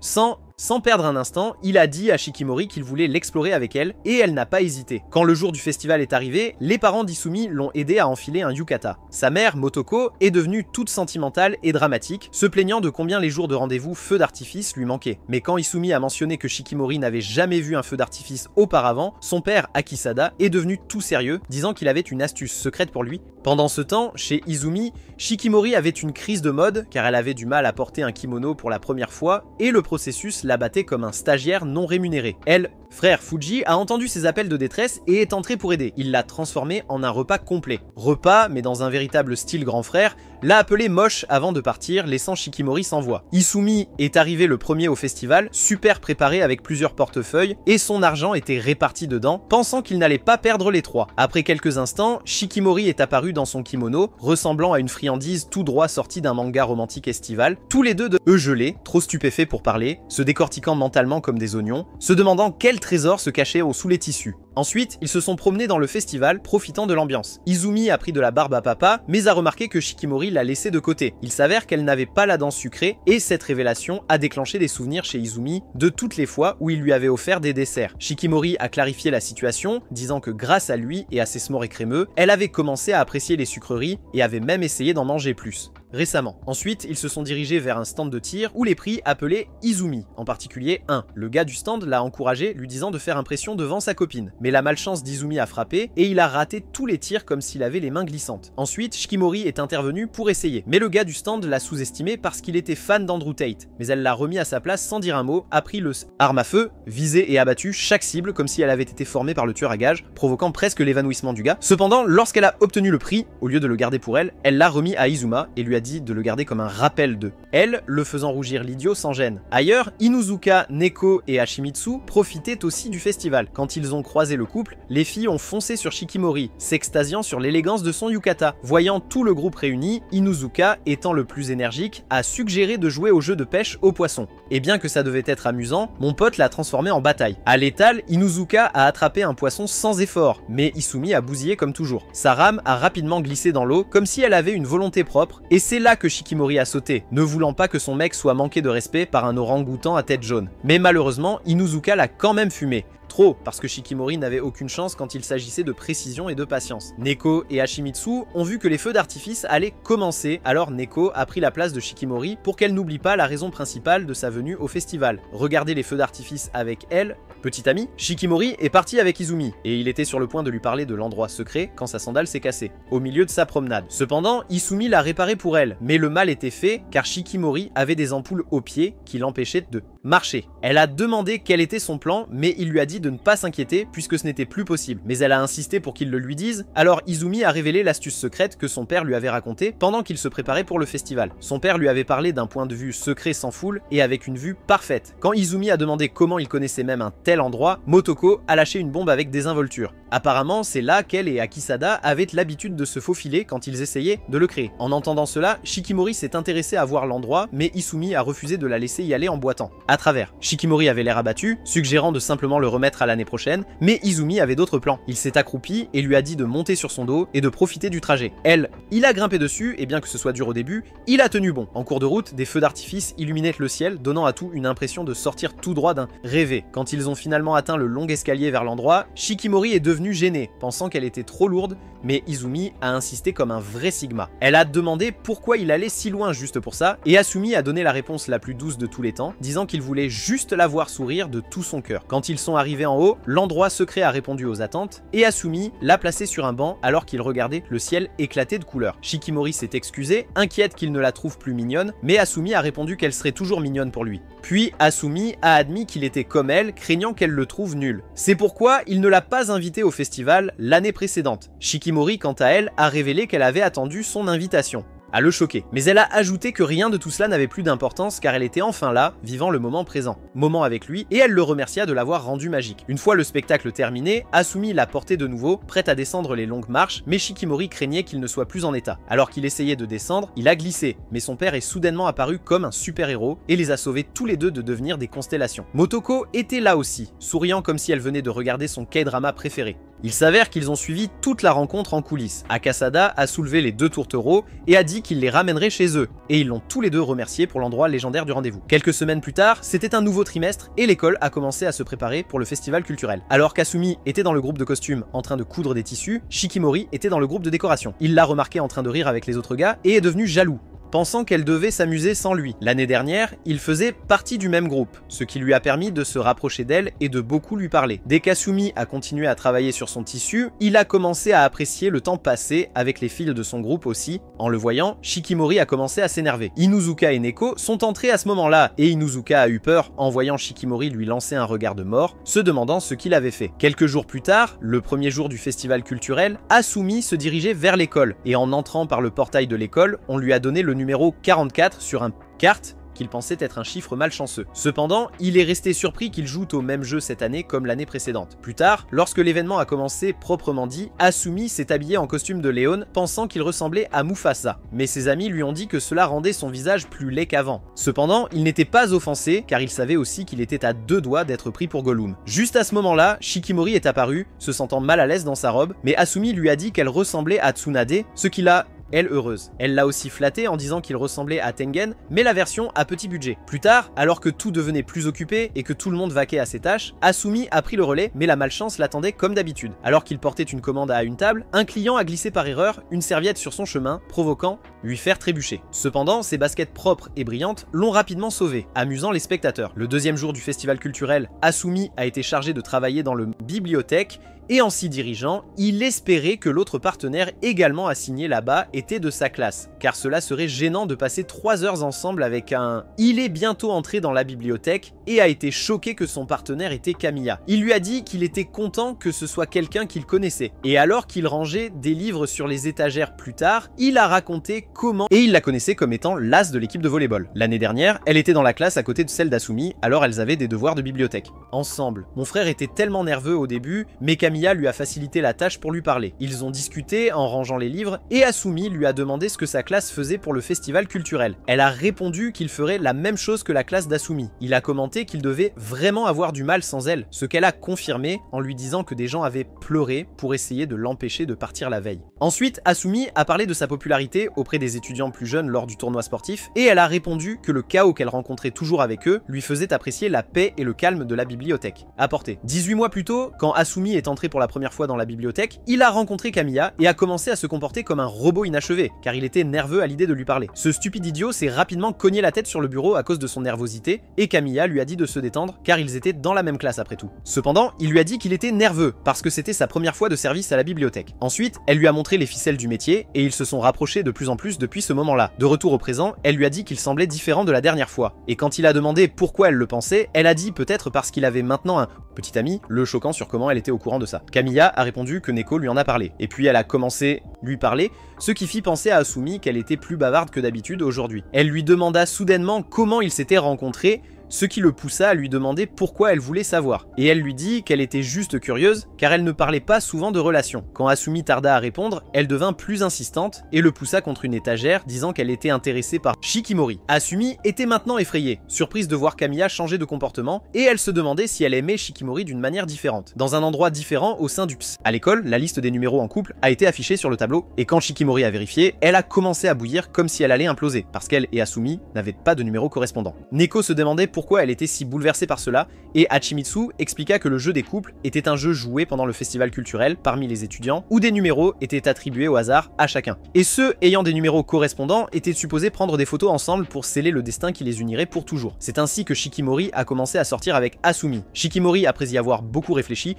Sans perdre un instant, il a dit à Shikimori qu'il voulait l'explorer avec elle, et elle n'a pas hésité. Quand le jour du festival est arrivé, les parents d'Isumi l'ont aidé à enfiler un yukata. Sa mère, Motoko, est devenue toute sentimentale et dramatique, se plaignant de combien les jours de rendez-vous feux d'artifice lui manquaient. Mais quand Isumi a mentionné que Shikimori n'avait jamais vu un feu d'artifice auparavant, son père, Akisada, est devenu tout sérieux, disant qu'il avait une astuce secrète pour lui. Pendant ce temps, chez Izumi, Shikimori avait une crise de mode, car elle avait du mal à porter un kimono pour la première fois, et le processus l'abattait comme un stagiaire non rémunéré. Elle, frère Fuji, a entendu ses appels de détresse et est entré pour aider. Il l'a transformé en un repas complet. Repas, mais dans un véritable style grand frère, l'a appelé moche avant de partir, laissant Shikimori sans voix. Isumi est arrivé le premier au festival, super préparé avec plusieurs portefeuilles, et son argent était réparti dedans, pensant qu'il n'allait pas perdre les trois. Après quelques instants, Shikimori est apparu dans son kimono, ressemblant à une friandise tout droit sortie d'un manga romantique estival, tous les deux de eux gelés, trop stupéfaits pour parler, se décortiquant mentalement comme des oignons, se demandant quel trésor se cachait sous les tissus. Ensuite, ils se sont promenés dans le festival, profitant de l'ambiance. Izumi a pris de la barbe à papa, mais a remarqué que Shikimori l'a laissé de côté. Il s'avère qu'elle n'avait pas la dent sucrée, et cette révélation a déclenché des souvenirs chez Izumi de toutes les fois où il lui avait offert des desserts. Shikimori a clarifié la situation, disant que grâce à lui et à ses s'mores crémeux, elle avait commencé à apprécier les sucreries et avait même essayé d'en manger plus. Récemment. Ensuite, ils se sont dirigés vers un stand de tir où les prix appelaient Izumi, en particulier un. Le gars du stand l'a encouragé, lui disant de faire impression devant sa copine. Mais la malchance d'Izumi a frappé et il a raté tous les tirs comme s'il avait les mains glissantes. Ensuite, Shikimori est intervenu pour essayer. Mais le gars du stand l'a sous-estimé parce qu'il était fan d'Andrew Tate. Mais elle l'a remis à sa place sans dire un mot, a pris le arme à feu, visé et abattu chaque cible comme si elle avait été formée par le tueur à gages, provoquant presque l'évanouissement du gars. Cependant, lorsqu'elle a obtenu le prix, au lieu de le garder pour elle, elle l'a remis à Izuma et lui a dit de le garder comme un rappel d'eux. Elle, le faisant rougir l'idiot sans gêne. Ailleurs, Inuzuka, Neko et Hashimitsu profitaient aussi du festival. Quand ils ont croisé le couple, les filles ont foncé sur Shikimori, s'extasiant sur l'élégance de son yukata. Voyant tout le groupe réuni, Inuzuka, étant le plus énergique, a suggéré de jouer au jeu de pêche au poisson. Et bien que ça devait être amusant, mon pote l'a transformé en bataille. À l'étal, Inuzuka a attrapé un poisson sans effort, mais Izumi a bousillé comme toujours. Sa rame a rapidement glissé dans l'eau, comme si elle avait une volonté propre, et c'est là que Shikimori a sauté, ne voulant pas que son mec soit manqué de respect par un orang-outan à tête jaune. Mais malheureusement, Inuzuka l'a quand même fumé. Trop, parce que Shikimori n'avait aucune chance quand il s'agissait de précision et de patience. Neko et Hashimitsu ont vu que les feux d'artifice allaient commencer, alors Neko a pris la place de Shikimori pour qu'elle n'oublie pas la raison principale de sa venue au festival. Regarder les feux d'artifice avec elle, petite amie, Shikimori est parti avec Izumi, et il était sur le point de lui parler de l'endroit secret quand sa sandale s'est cassée, au milieu de sa promenade. Cependant, Izumi l'a réparé pour elle, mais le mal était fait car Shikimori avait des ampoules aux pieds qui l'empêchaient de marcher. Elle a demandé quel était son plan, mais il lui a dit de ne pas s'inquiéter puisque ce n'était plus possible. Mais elle a insisté pour qu'il le lui dise, alors Izumi a révélé l'astuce secrète que son père lui avait racontée pendant qu'il se préparait pour le festival. Son père lui avait parlé d'un point de vue secret sans foule et avec une vue parfaite. Quand Izumi a demandé comment il connaissait même un tel endroit, Motoko a lâché une bombe avec désinvolture. Apparemment, c'est là qu'elle et Akisada avaient l'habitude de se faufiler quand ils essayaient de le créer. En entendant cela, Shikimori s'est intéressé à voir l'endroit, mais Izumi a refusé de la laisser y aller en boitant. À travers. Shikimori avait l'air abattu, suggérant de simplement le remettre à l'année prochaine, mais Izumi avait d'autres plans. Il s'est accroupi et lui a dit de monter sur son dos et de profiter du trajet. Elle, il a grimpé dessus, et bien que ce soit dur au début, il a tenu bon. En cours de route, des feux d'artifice illuminaient le ciel, donnant à tout une impression de sortir tout droit d'un rêvé. Quand ils ont finalement atteint le long escalier vers l'endroit, Shikimori est devenue gênée, pensant qu'elle était trop lourde, mais Izumi a insisté comme un vrai Sigma. Elle a demandé pourquoi il allait si loin juste pour ça, et Asumi a donné la réponse la plus douce de tous les temps, disant qu'il voulait juste la voir sourire de tout son cœur. Quand ils sont arrivés en haut, l'endroit secret a répondu aux attentes, et Asumi l'a placé sur un banc alors qu'il regardait le ciel éclater de couleurs. Shikimori s'est excusé, inquiète qu'il ne la trouve plus mignonne, mais Asumi a répondu qu'elle serait toujours mignonne pour lui. Puis Asumi a admis qu'il était comme elle, craignant qu'elle le trouve nul. C'est pourquoi il ne l'a pas invitée au festival l'année précédente. Shikimori, quant à elle, a révélé qu'elle avait attendu son invitation. À le choquer. Mais elle a ajouté que rien de tout cela n'avait plus d'importance car elle était enfin là, vivant le moment présent. Moment avec lui, et elle le remercia de l'avoir rendu magique. Une fois le spectacle terminé, Asumi l'a porté de nouveau, prête à descendre les longues marches, mais Shikimori craignait qu'il ne soit plus en état. Alors qu'il essayait de descendre, il a glissé, mais son père est soudainement apparu comme un super-héros et les a sauvés tous les deux de devenir des constellations. Motoko était là aussi, souriant comme si elle venait de regarder son K-drama préféré. Il s'avère qu'ils ont suivi toute la rencontre en coulisses. Akasada a soulevé les deux tourtereaux et a dit qu'il les ramènerait chez eux, et ils l'ont tous les deux remercié pour l'endroit légendaire du rendez-vous. Quelques semaines plus tard, c'était un nouveau trimestre et l'école a commencé à se préparer pour le festival culturel. Alors qu'Asumi était dans le groupe de costumes en train de coudre des tissus, Shikimori était dans le groupe de décoration. Il l'a remarqué en train de rire avec les autres gars et est devenu jaloux, pensant qu'elle devait s'amuser sans lui. L'année dernière, il faisait partie du même groupe, ce qui lui a permis de se rapprocher d'elle et de beaucoup lui parler. Dès qu'Asumi a continué à travailler sur son tissu, il a commencé à apprécier le temps passé avec les filles de son groupe aussi. En le voyant, Shikimori a commencé à s'énerver. Inuzuka et Neko sont entrés à ce moment-là, et Inuzuka a eu peur en voyant Shikimori lui lancer un regard de mort, se demandant ce qu'il avait fait. Quelques jours plus tard, le premier jour du festival culturel, Asumi se dirigeait vers l'école, et en entrant par le portail de l'école, on lui a donné le numéro 44 sur un carte qu'il pensait être un chiffre malchanceux. Cependant, il est resté surpris qu'il joue au même jeu cette année comme l'année précédente. Plus tard, lorsque l'événement a commencé proprement dit, Asumi s'est habillé en costume de Léon, pensant qu'il ressemblait à Mufasa. Mais ses amis lui ont dit que cela rendait son visage plus laid qu'avant. Cependant, il n'était pas offensé, car il savait aussi qu'il était à 2 doigts d'être pris pour Gollum. Juste à ce moment-là, Shikimori est apparu, se sentant mal à l'aise dans sa robe, mais Asumi lui a dit qu'elle ressemblait à Tsunade, ce qui l'a elle heureuse. Elle l'a aussi flatté en disant qu'il ressemblait à Tengen, mais la version à petit budget. Plus tard, alors que tout devenait plus occupé et que tout le monde vaquait à ses tâches, Asumi a pris le relais, mais la malchance l'attendait comme d'habitude. Alors qu'il portait une commande à une table, un client a glissé par erreur une serviette sur son chemin, provoquant lui faire trébucher. Cependant, ses baskets propres et brillantes l'ont rapidement sauvé, amusant les spectateurs. Le deuxième jour du festival culturel, Asumi a été chargé de travailler dans le bibliothèque, et en s'y dirigeant, il espérait que l'autre partenaire également assigné là-bas était de sa classe, car cela serait gênant de passer 3 heures ensemble avec un... Il est bientôt entré dans la bibliothèque et a été choqué que son partenaire était Kamiya. Il lui a dit qu'il était content que ce soit quelqu'un qu'il connaissait, et alors qu'il rangeait des livres sur les étagères plus tard, il a raconté comment... Et il la connaissait comme étant l'as de l'équipe de volleyball. L'année dernière, elle était dans la classe à côté de celle d'Asumi, alors elles avaient des devoirs de bibliothèque. Ensemble, mon frère était tellement nerveux au début, mais Kamiya lui a facilité la tâche pour lui parler. Ils ont discuté en rangeant les livres et Asumi lui a demandé ce que sa classe faisait pour le festival culturel. Elle a répondu qu'il ferait la même chose que la classe d'Asumi. Il a commenté qu'il devait vraiment avoir du mal sans elle, ce qu'elle a confirmé en lui disant que des gens avaient pleuré pour essayer de l'empêcher de partir la veille. Ensuite, Asumi a parlé de sa popularité auprès des étudiants plus jeunes lors du tournoi sportif et elle a répondu que le chaos qu'elle rencontrait toujours avec eux lui faisait apprécier la paix et le calme de la bibliothèque. Apporté. 18 mois plus tôt, quand Asumi est entré pour la première fois dans la bibliothèque, il a rencontré Kamiya et a commencé à se comporter comme un robot inachevé, car il était nerveux à l'idée de lui parler. Ce stupide idiot s'est rapidement cogné la tête sur le bureau à cause de son nervosité, et Kamiya lui a dit de se détendre, car ils étaient dans la même classe après tout. Cependant, il lui a dit qu'il était nerveux, parce que c'était sa première fois de service à la bibliothèque. Ensuite, elle lui a montré les ficelles du métier, et ils se sont rapprochés de plus en plus depuis ce moment-là. De retour au présent, elle lui a dit qu'il semblait différent de la dernière fois, et quand il a demandé pourquoi elle le pensait, elle a dit peut-être parce qu'il avait maintenant un petit ami, le choquant sur comment elle était au courant de ça. Kamiya a répondu que Neko lui en a parlé, et puis elle a commencé lui parler, ce qui fit penser à Asumi qu'elle était plus bavarde que d'habitude aujourd'hui. Elle lui demanda soudainement comment ils s'étaient rencontrés, ce qui le poussa à lui demander pourquoi elle voulait savoir. Et elle lui dit qu'elle était juste curieuse, car elle ne parlait pas souvent de relations. Quand Asumi tarda à répondre, elle devint plus insistante et le poussa contre une étagère, disant qu'elle était intéressée par Shikimori. Asumi était maintenant effrayée, surprise de voir Kamiya changer de comportement, et elle se demandait si elle aimait Shikimori d'une manière différente, dans un endroit différent au sein du PS. À l'école, la liste des numéros en couple a été affichée sur le tableau, et quand Shikimori a vérifié, elle a commencé à bouillir comme si elle allait imploser, parce qu'elle et Asumi n'avaient pas de numéro correspondant. Neko se demandait pourquoi elle était si bouleversée par cela, et Hachimitsu expliqua que le jeu des couples était un jeu joué pendant le festival culturel parmi les étudiants, où des numéros étaient attribués au hasard à chacun. Et ceux ayant des numéros correspondants étaient supposés prendre des photos ensemble pour sceller le destin qui les unirait pour toujours. C'est ainsi que Shikimori a commencé à sortir avec Asumi. Shikimori, après y avoir beaucoup réfléchi,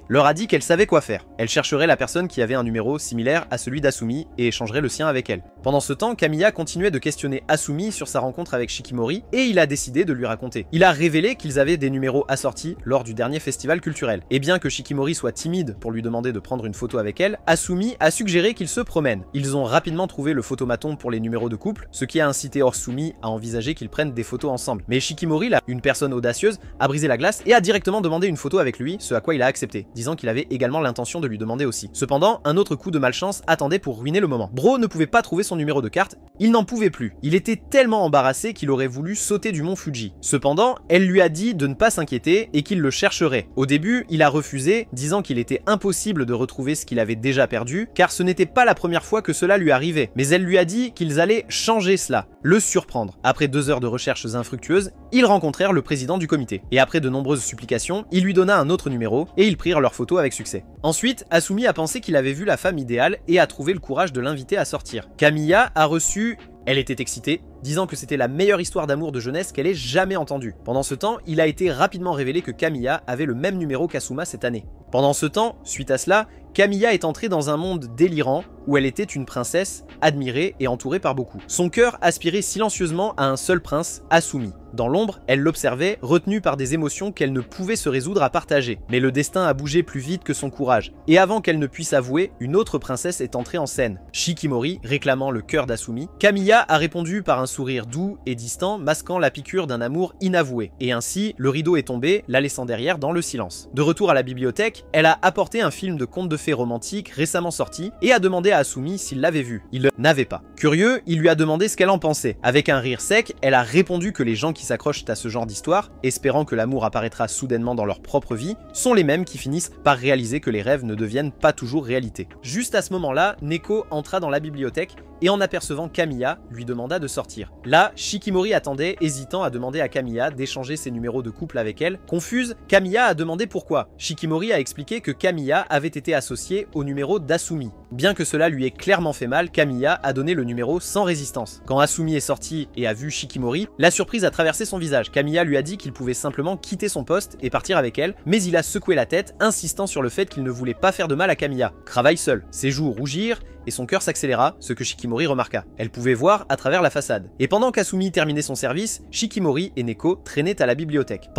leur a dit qu'elle savait quoi faire. Elle chercherait la personne qui avait un numéro similaire à celui d'Asumi et échangerait le sien avec elle. Pendant ce temps, Kamiya continuait de questionner Asumi sur sa rencontre avec Shikimori, et il a décidé de lui raconter. Il a révélé qu'ils avaient des numéros assortis lors du dernier festival culturel. Et bien que Shikimori soit timide pour lui demander de prendre une photo avec elle, Asumi a suggéré qu'ils se promènent. Ils ont rapidement trouvé le photomaton pour les numéros de couple, ce qui a incité Asumi à envisager qu'ils prennent des photos ensemble. Mais Shikimori, là, une personne audacieuse, a brisé la glace et a directement demandé une photo avec lui, ce à quoi il a accepté, disant qu'il avait également l'intention de lui demander aussi. Cependant, un autre coup de malchance attendait pour ruiner le moment. Bro ne pouvait pas trouver son numéro de carte, il n'en pouvait plus. Il était tellement embarrassé qu'il aurait voulu sauter du mont Fuji. Cependant, elle lui a dit de ne pas s'inquiéter et qu'il le chercherait. Au début, il a refusé, disant qu'il était impossible de retrouver ce qu'il avait déjà perdu, car ce n'était pas la première fois que cela lui arrivait. Mais elle lui a dit qu'ils allaient changer cela, le surprendre. Après 2 heures de recherches infructueuses, ils rencontrèrent le président du comité. Et après de nombreuses supplications, il lui donna un autre numéro et ils prirent leur photo avec succès. Ensuite, Asumi a pensé qu'il avait vu la femme idéale et a trouvé le courage de l'inviter à sortir. Kamiya a reçu... Elle était excitée, disant que c'était la meilleure histoire d'amour de jeunesse qu'elle ait jamais entendue. Pendant ce temps, il a été rapidement révélé que Kamiya avait le même numéro qu'Asuma cette année. Pendant ce temps, suite à cela, Kamiya est entrée dans un monde délirant où elle était une princesse, admirée et entourée par beaucoup. Son cœur aspirait silencieusement à un seul prince, Asumi. Dans l'ombre, elle l'observait, retenue par des émotions qu'elle ne pouvait se résoudre à partager. Mais le destin a bougé plus vite que son courage. Et avant qu'elle ne puisse avouer, une autre princesse est entrée en scène. Shikimori, réclamant le cœur d'Asumi. Kamiya a répondu par un sourire doux et distant, masquant la piqûre d'un amour inavoué. Et ainsi, le rideau est tombé, la laissant derrière dans le silence. De retour à la bibliothèque, elle a apporté un film de contes de fées romantiques récemment sorti et a demandé à Asumi s'il l'avait vu. Il n'avait pas. Curieux, il lui a demandé ce qu'elle en pensait. Avec un rire sec, elle a répondu que les gens qui s'accrochent à ce genre d'histoire, espérant que l'amour apparaîtra soudainement dans leur propre vie, sont les mêmes qui finissent par réaliser que les rêves ne deviennent pas toujours réalité. Juste à ce moment-là, Neko entra dans la bibliothèque et en apercevant Kamiya, lui demanda de sortir. Là, Shikimori attendait, hésitant à demander à Kamiya d'échanger ses numéros de couple avec elle. Confuse, Kamiya a demandé pourquoi. Shikimori a expliqué que Kamiya avait été associée au numéro d'Asumi. Bien que cela lui ait clairement fait mal, Kamiya a donné le numéro sans résistance. Quand Asumi est sorti et a vu Shikimori, la surprise a traversé son visage. Kamiya lui a dit qu'il pouvait simplement quitter son poste et partir avec elle, mais il a secoué la tête, insistant sur le fait qu'il ne voulait pas faire de mal à Kamiya. Travaille seul. Ses joues rougirent, et son cœur s'accéléra, ce que Shikimori remarqua. Elle pouvait voir à travers la façade. Et pendant qu'Asumi terminait son service, Shikimori et Neko traînaient à la bibliothèque.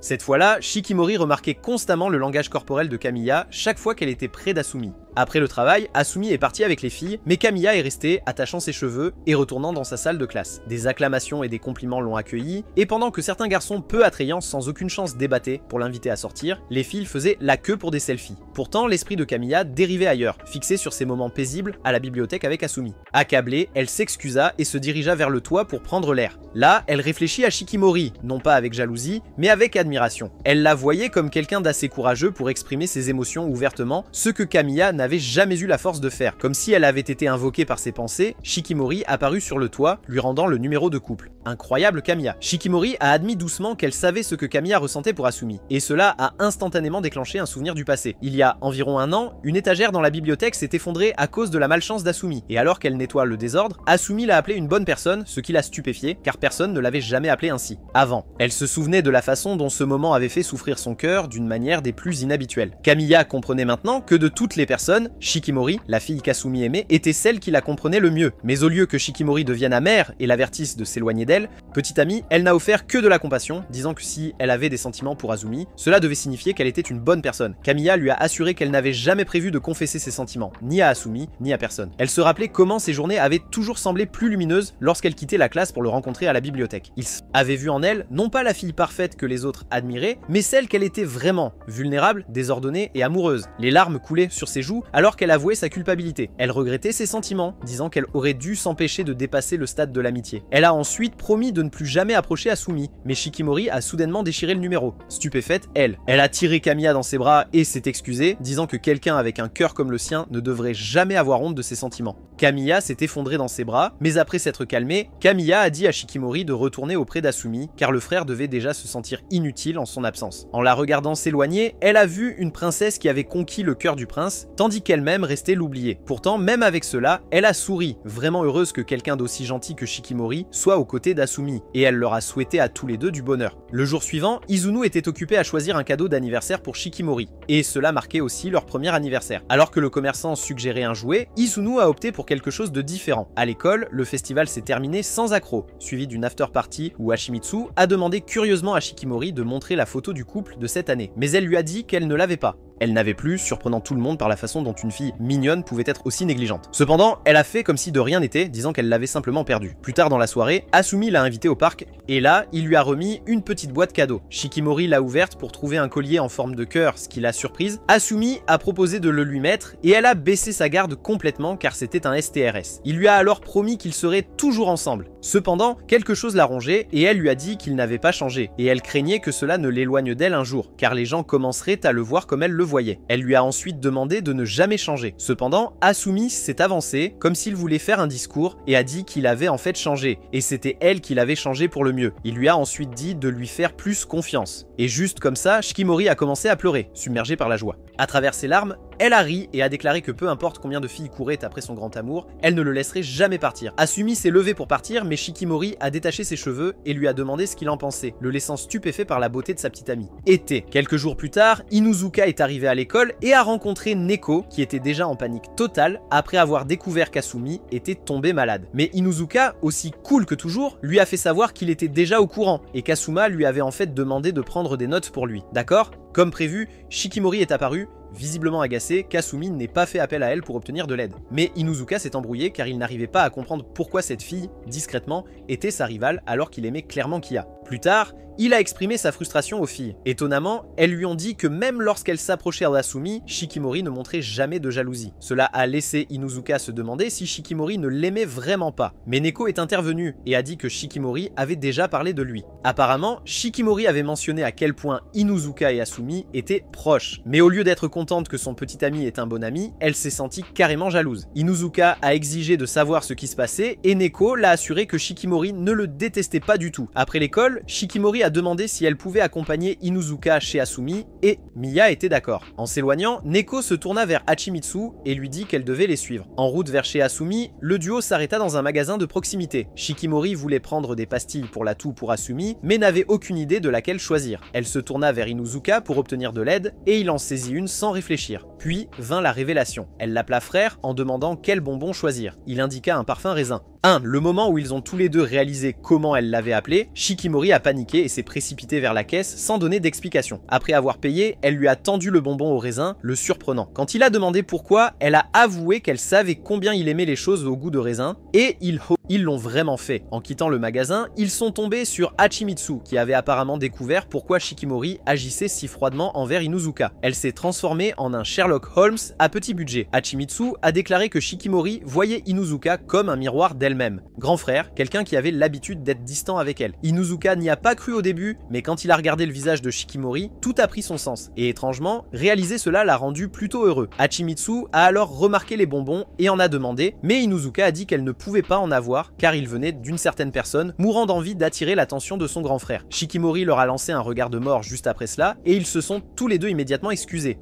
Cette fois-là, Shikimori remarquait constamment le langage corporel de Kamiya chaque fois qu'elle était près d'Asumi. Après le travail, Asumi est partie avec les filles, mais Kamiya est restée, attachant ses cheveux et retournant dans sa salle de classe. Des acclamations et des compliments l'ont accueilli, et pendant que certains garçons peu attrayants sans aucune chance débattaient pour l'inviter à sortir, les filles faisaient la queue pour des selfies. Pourtant, l'esprit de Kamiya dérivait ailleurs, fixé sur ses moments paisibles à la bibliothèque avec Asumi. Accablée, elle s'excusa et se dirigea vers le toit pour prendre l'air. Là, elle réfléchit à Shikimori, non pas avec jalousie, mais avec admiration. Elle la voyait comme quelqu'un d'assez courageux pour exprimer ses émotions ouvertement, ce que Kamiya n'avait jamais eu la force de faire. Comme si elle avait été invoquée par ses pensées, Shikimori apparut sur le toit, lui rendant le numéro de couple. Incroyable Kamiya. Shikimori a admis doucement qu'elle savait ce que Kamiya ressentait pour Asumi, et cela a instantanément déclenché un souvenir du passé. Il y a environ un an, une étagère dans la bibliothèque s'est effondrée à cause de la malchance d'Asumi, et alors qu'elle nettoie le désordre, Asumi l'a appelée une bonne personne, ce qui l'a stupéfiée, car personne ne l'avait jamais appelée ainsi. Avant, elle se souvenait de la façon dont ce moment avait fait souffrir son cœur d'une manière des plus inhabituelles. Kamiya comprenait maintenant que de toutes les personnes, Shikimori, la fille qu'Asumi aimait, était celle qui la comprenait le mieux. Mais au lieu que Shikimori devienne amère et l'avertisse de s'éloigner d'elle, petite amie, elle n'a offert que de la compassion, disant que si elle avait des sentiments pour Asumi, cela devait signifier qu'elle était une bonne personne. Kamiya lui a assuré qu'elle n'avait jamais prévu de confesser ses sentiments, ni à Asumi, ni à personne. Elle se rappelait comment ses journées avaient toujours semblé plus lumineuses lorsqu'elle quittait la classe pour le rencontrer à la bibliothèque. Il avait vu en elle, non pas la fille parfaite que les autres admiraient, mais celle qu'elle était vraiment, vulnérable, désordonnée et amoureuse. Les larmes coulaient sur ses joues alors qu'elle avouait sa culpabilité. Elle regrettait ses sentiments, disant qu'elle aurait dû s'empêcher de dépasser le stade de l'amitié. Elle a ensuite promis de ne plus jamais approcher Asumi, mais Shikimori a soudainement déchiré le numéro. Stupéfaite, elle a tiré Kamiya dans ses bras et s'est excusée, disant que quelqu'un avec un cœur comme le sien ne devrait jamais avoir honte de ses sentiments. Kamiya s'est effondrée dans ses bras, mais après s'être calmée, Kamiya a dit à Shikimori de retourner auprès d'Asumi, car le frère devait déjà se sentir inutile en son absence. En la regardant s'éloigner, elle a vu une princesse qui avait conquis le cœur du prince, tandis qu'elle-même restait l'oubliée. Pourtant, même avec cela, elle a souri, vraiment heureuse que quelqu'un d'aussi gentil que Shikimori soit aux côtés d'Asumi, et elle leur a souhaité à tous les deux du bonheur. Le jour suivant, Izunu était occupé à choisir un cadeau d'anniversaire pour Shikimori, et cela marquait aussi leur premier anniversaire. Alors que le commerçant suggérait un jouet, Izunu a opté pour quelque chose de différent. À l'école, le festival s'est terminé sans accroc, suivi d'une after party où Hashimitsu a demandé curieusement à Shikimori de montrer la photo du couple de cette année, mais elle lui a dit qu'elle ne l'avait pas. Elle n'avait plus, surprenant tout le monde par la façon dont une fille mignonne pouvait être aussi négligente. Cependant, elle a fait comme si de rien n'était, disant qu'elle l'avait simplement perdu. Plus tard dans la soirée, Asumi l'a invitée au parc, et là, il lui a remis une petite boîte cadeau. Shikimori l'a ouverte pour trouver un collier en forme de cœur, ce qui l'a surprise. Asumi a proposé de le lui mettre, et elle a baissé sa garde complètement car c'était un STRS. Il lui a alors promis qu'ils seraient toujours ensemble. Cependant, quelque chose l'a rongé, et elle lui a dit qu'il n'avait pas changé, et elle craignait que cela ne l'éloigne d'elle un jour, car les gens commenceraient à le voir comme elle le voyait. Elle lui a ensuite demandé de ne jamais changer. Cependant, Asumi s'est avancé comme s'il voulait faire un discours et a dit qu'il avait en fait changé, et c'était elle qui l'avait changé pour le mieux. Il lui a ensuite dit de lui faire plus confiance. Et juste comme ça, Shikimori a commencé à pleurer, submergée par la joie. À travers ses larmes, Elle a ri et a déclaré que peu importe combien de filles couraient après son grand amour, elle ne le laisserait jamais partir. Asumi s'est levé pour partir, mais Shikimori a détaché ses cheveux et lui a demandé ce qu'il en pensait, le laissant stupéfait par la beauté de sa petite amie. Été. Quelques jours plus tard, Inuzuka est arrivé à l'école et a rencontré Neko, qui était déjà en panique totale après avoir découvert qu'Asumi était tombé malade. Mais Inuzuka, aussi cool que toujours, lui a fait savoir qu'il était déjà au courant et qu'Asuma lui avait en fait demandé de prendre des notes pour lui. D'accord ? Comme prévu, Shikimori est apparu, visiblement agacé qu'Asumi n'ait pas fait appel à elle pour obtenir de l'aide. Mais Inuzuka s'est embrouillé car il n'arrivait pas à comprendre pourquoi cette fille, discrètement, était sa rivale alors qu'il aimait clairement Kia. Plus tard, il a exprimé sa frustration aux filles. Étonnamment, elles lui ont dit que même lorsqu'elles s'approchaient d'Asumi, Shikimori ne montrait jamais de jalousie. Cela a laissé Inuzuka se demander si Shikimori ne l'aimait vraiment pas. Mais Neko est intervenu et a dit que Shikimori avait déjà parlé de lui. Apparemment, Shikimori avait mentionné à quel point Inuzuka et Asumi étaient proches. Mais au lieu d'être contente que son petit ami est un bon ami, elle s'est sentie carrément jalouse. Inuzuka a exigé de savoir ce qui se passait et Neko l'a assuré que Shikimori ne le détestait pas du tout. Après l'école, Shikimori a demandé si elle pouvait accompagner Inuzuka chez Asumi et Miya était d'accord. En s'éloignant, Neko se tourna vers Hachimitsu et lui dit qu'elle devait les suivre. En route vers chez Asumi, le duo s'arrêta dans un magasin de proximité. Shikimori voulait prendre des pastilles pour la toux pour Asumi, mais n'avait aucune idée de laquelle choisir. Elle se tourna vers Inuzuka pour obtenir de l'aide et il en saisit une sans réfléchir. Puis vint la révélation. Elle l'appela frère en demandant quel bonbon choisir. Il indiqua un parfum raisin. Le moment où ils ont tous les deux réalisé comment elle l'avait appelé, Shikimori a paniqué et s'est précipité vers la caisse sans donner d'explication. Après avoir payé, elle lui a tendu le bonbon au raisin, le surprenant. Quand il a demandé pourquoi, elle a avoué qu'elle savait combien il aimait les choses au goût de raisin et ils l'ont vraiment fait. En quittant le magasin, ils sont tombés sur Hachimitsu qui avait apparemment découvert pourquoi Shikimori agissait si froidement envers Inuzuka. Elle s'est transformée en un Sherlock Holmes à petit budget. Hachimitsu a déclaré que Shikimori voyait Inuzuka comme un miroir d'elle-même. Grand frère, quelqu'un qui avait l'habitude d'être distant avec elle. Inuzuka n'y a pas cru au début, mais quand il a regardé le visage de Shikimori, tout a pris son sens. Et étrangement, réaliser cela l'a rendu plutôt heureux. Hachimitsu a alors remarqué les bonbons et en a demandé, mais Inuzuka a dit qu'elle ne pouvait pas en avoir car il venait d'une certaine personne, mourant d'envie d'attirer l'attention de son grand frère. Shikimori leur a lancé un regard de mort juste après cela et ils se sont tous les deux immédiatement excusés.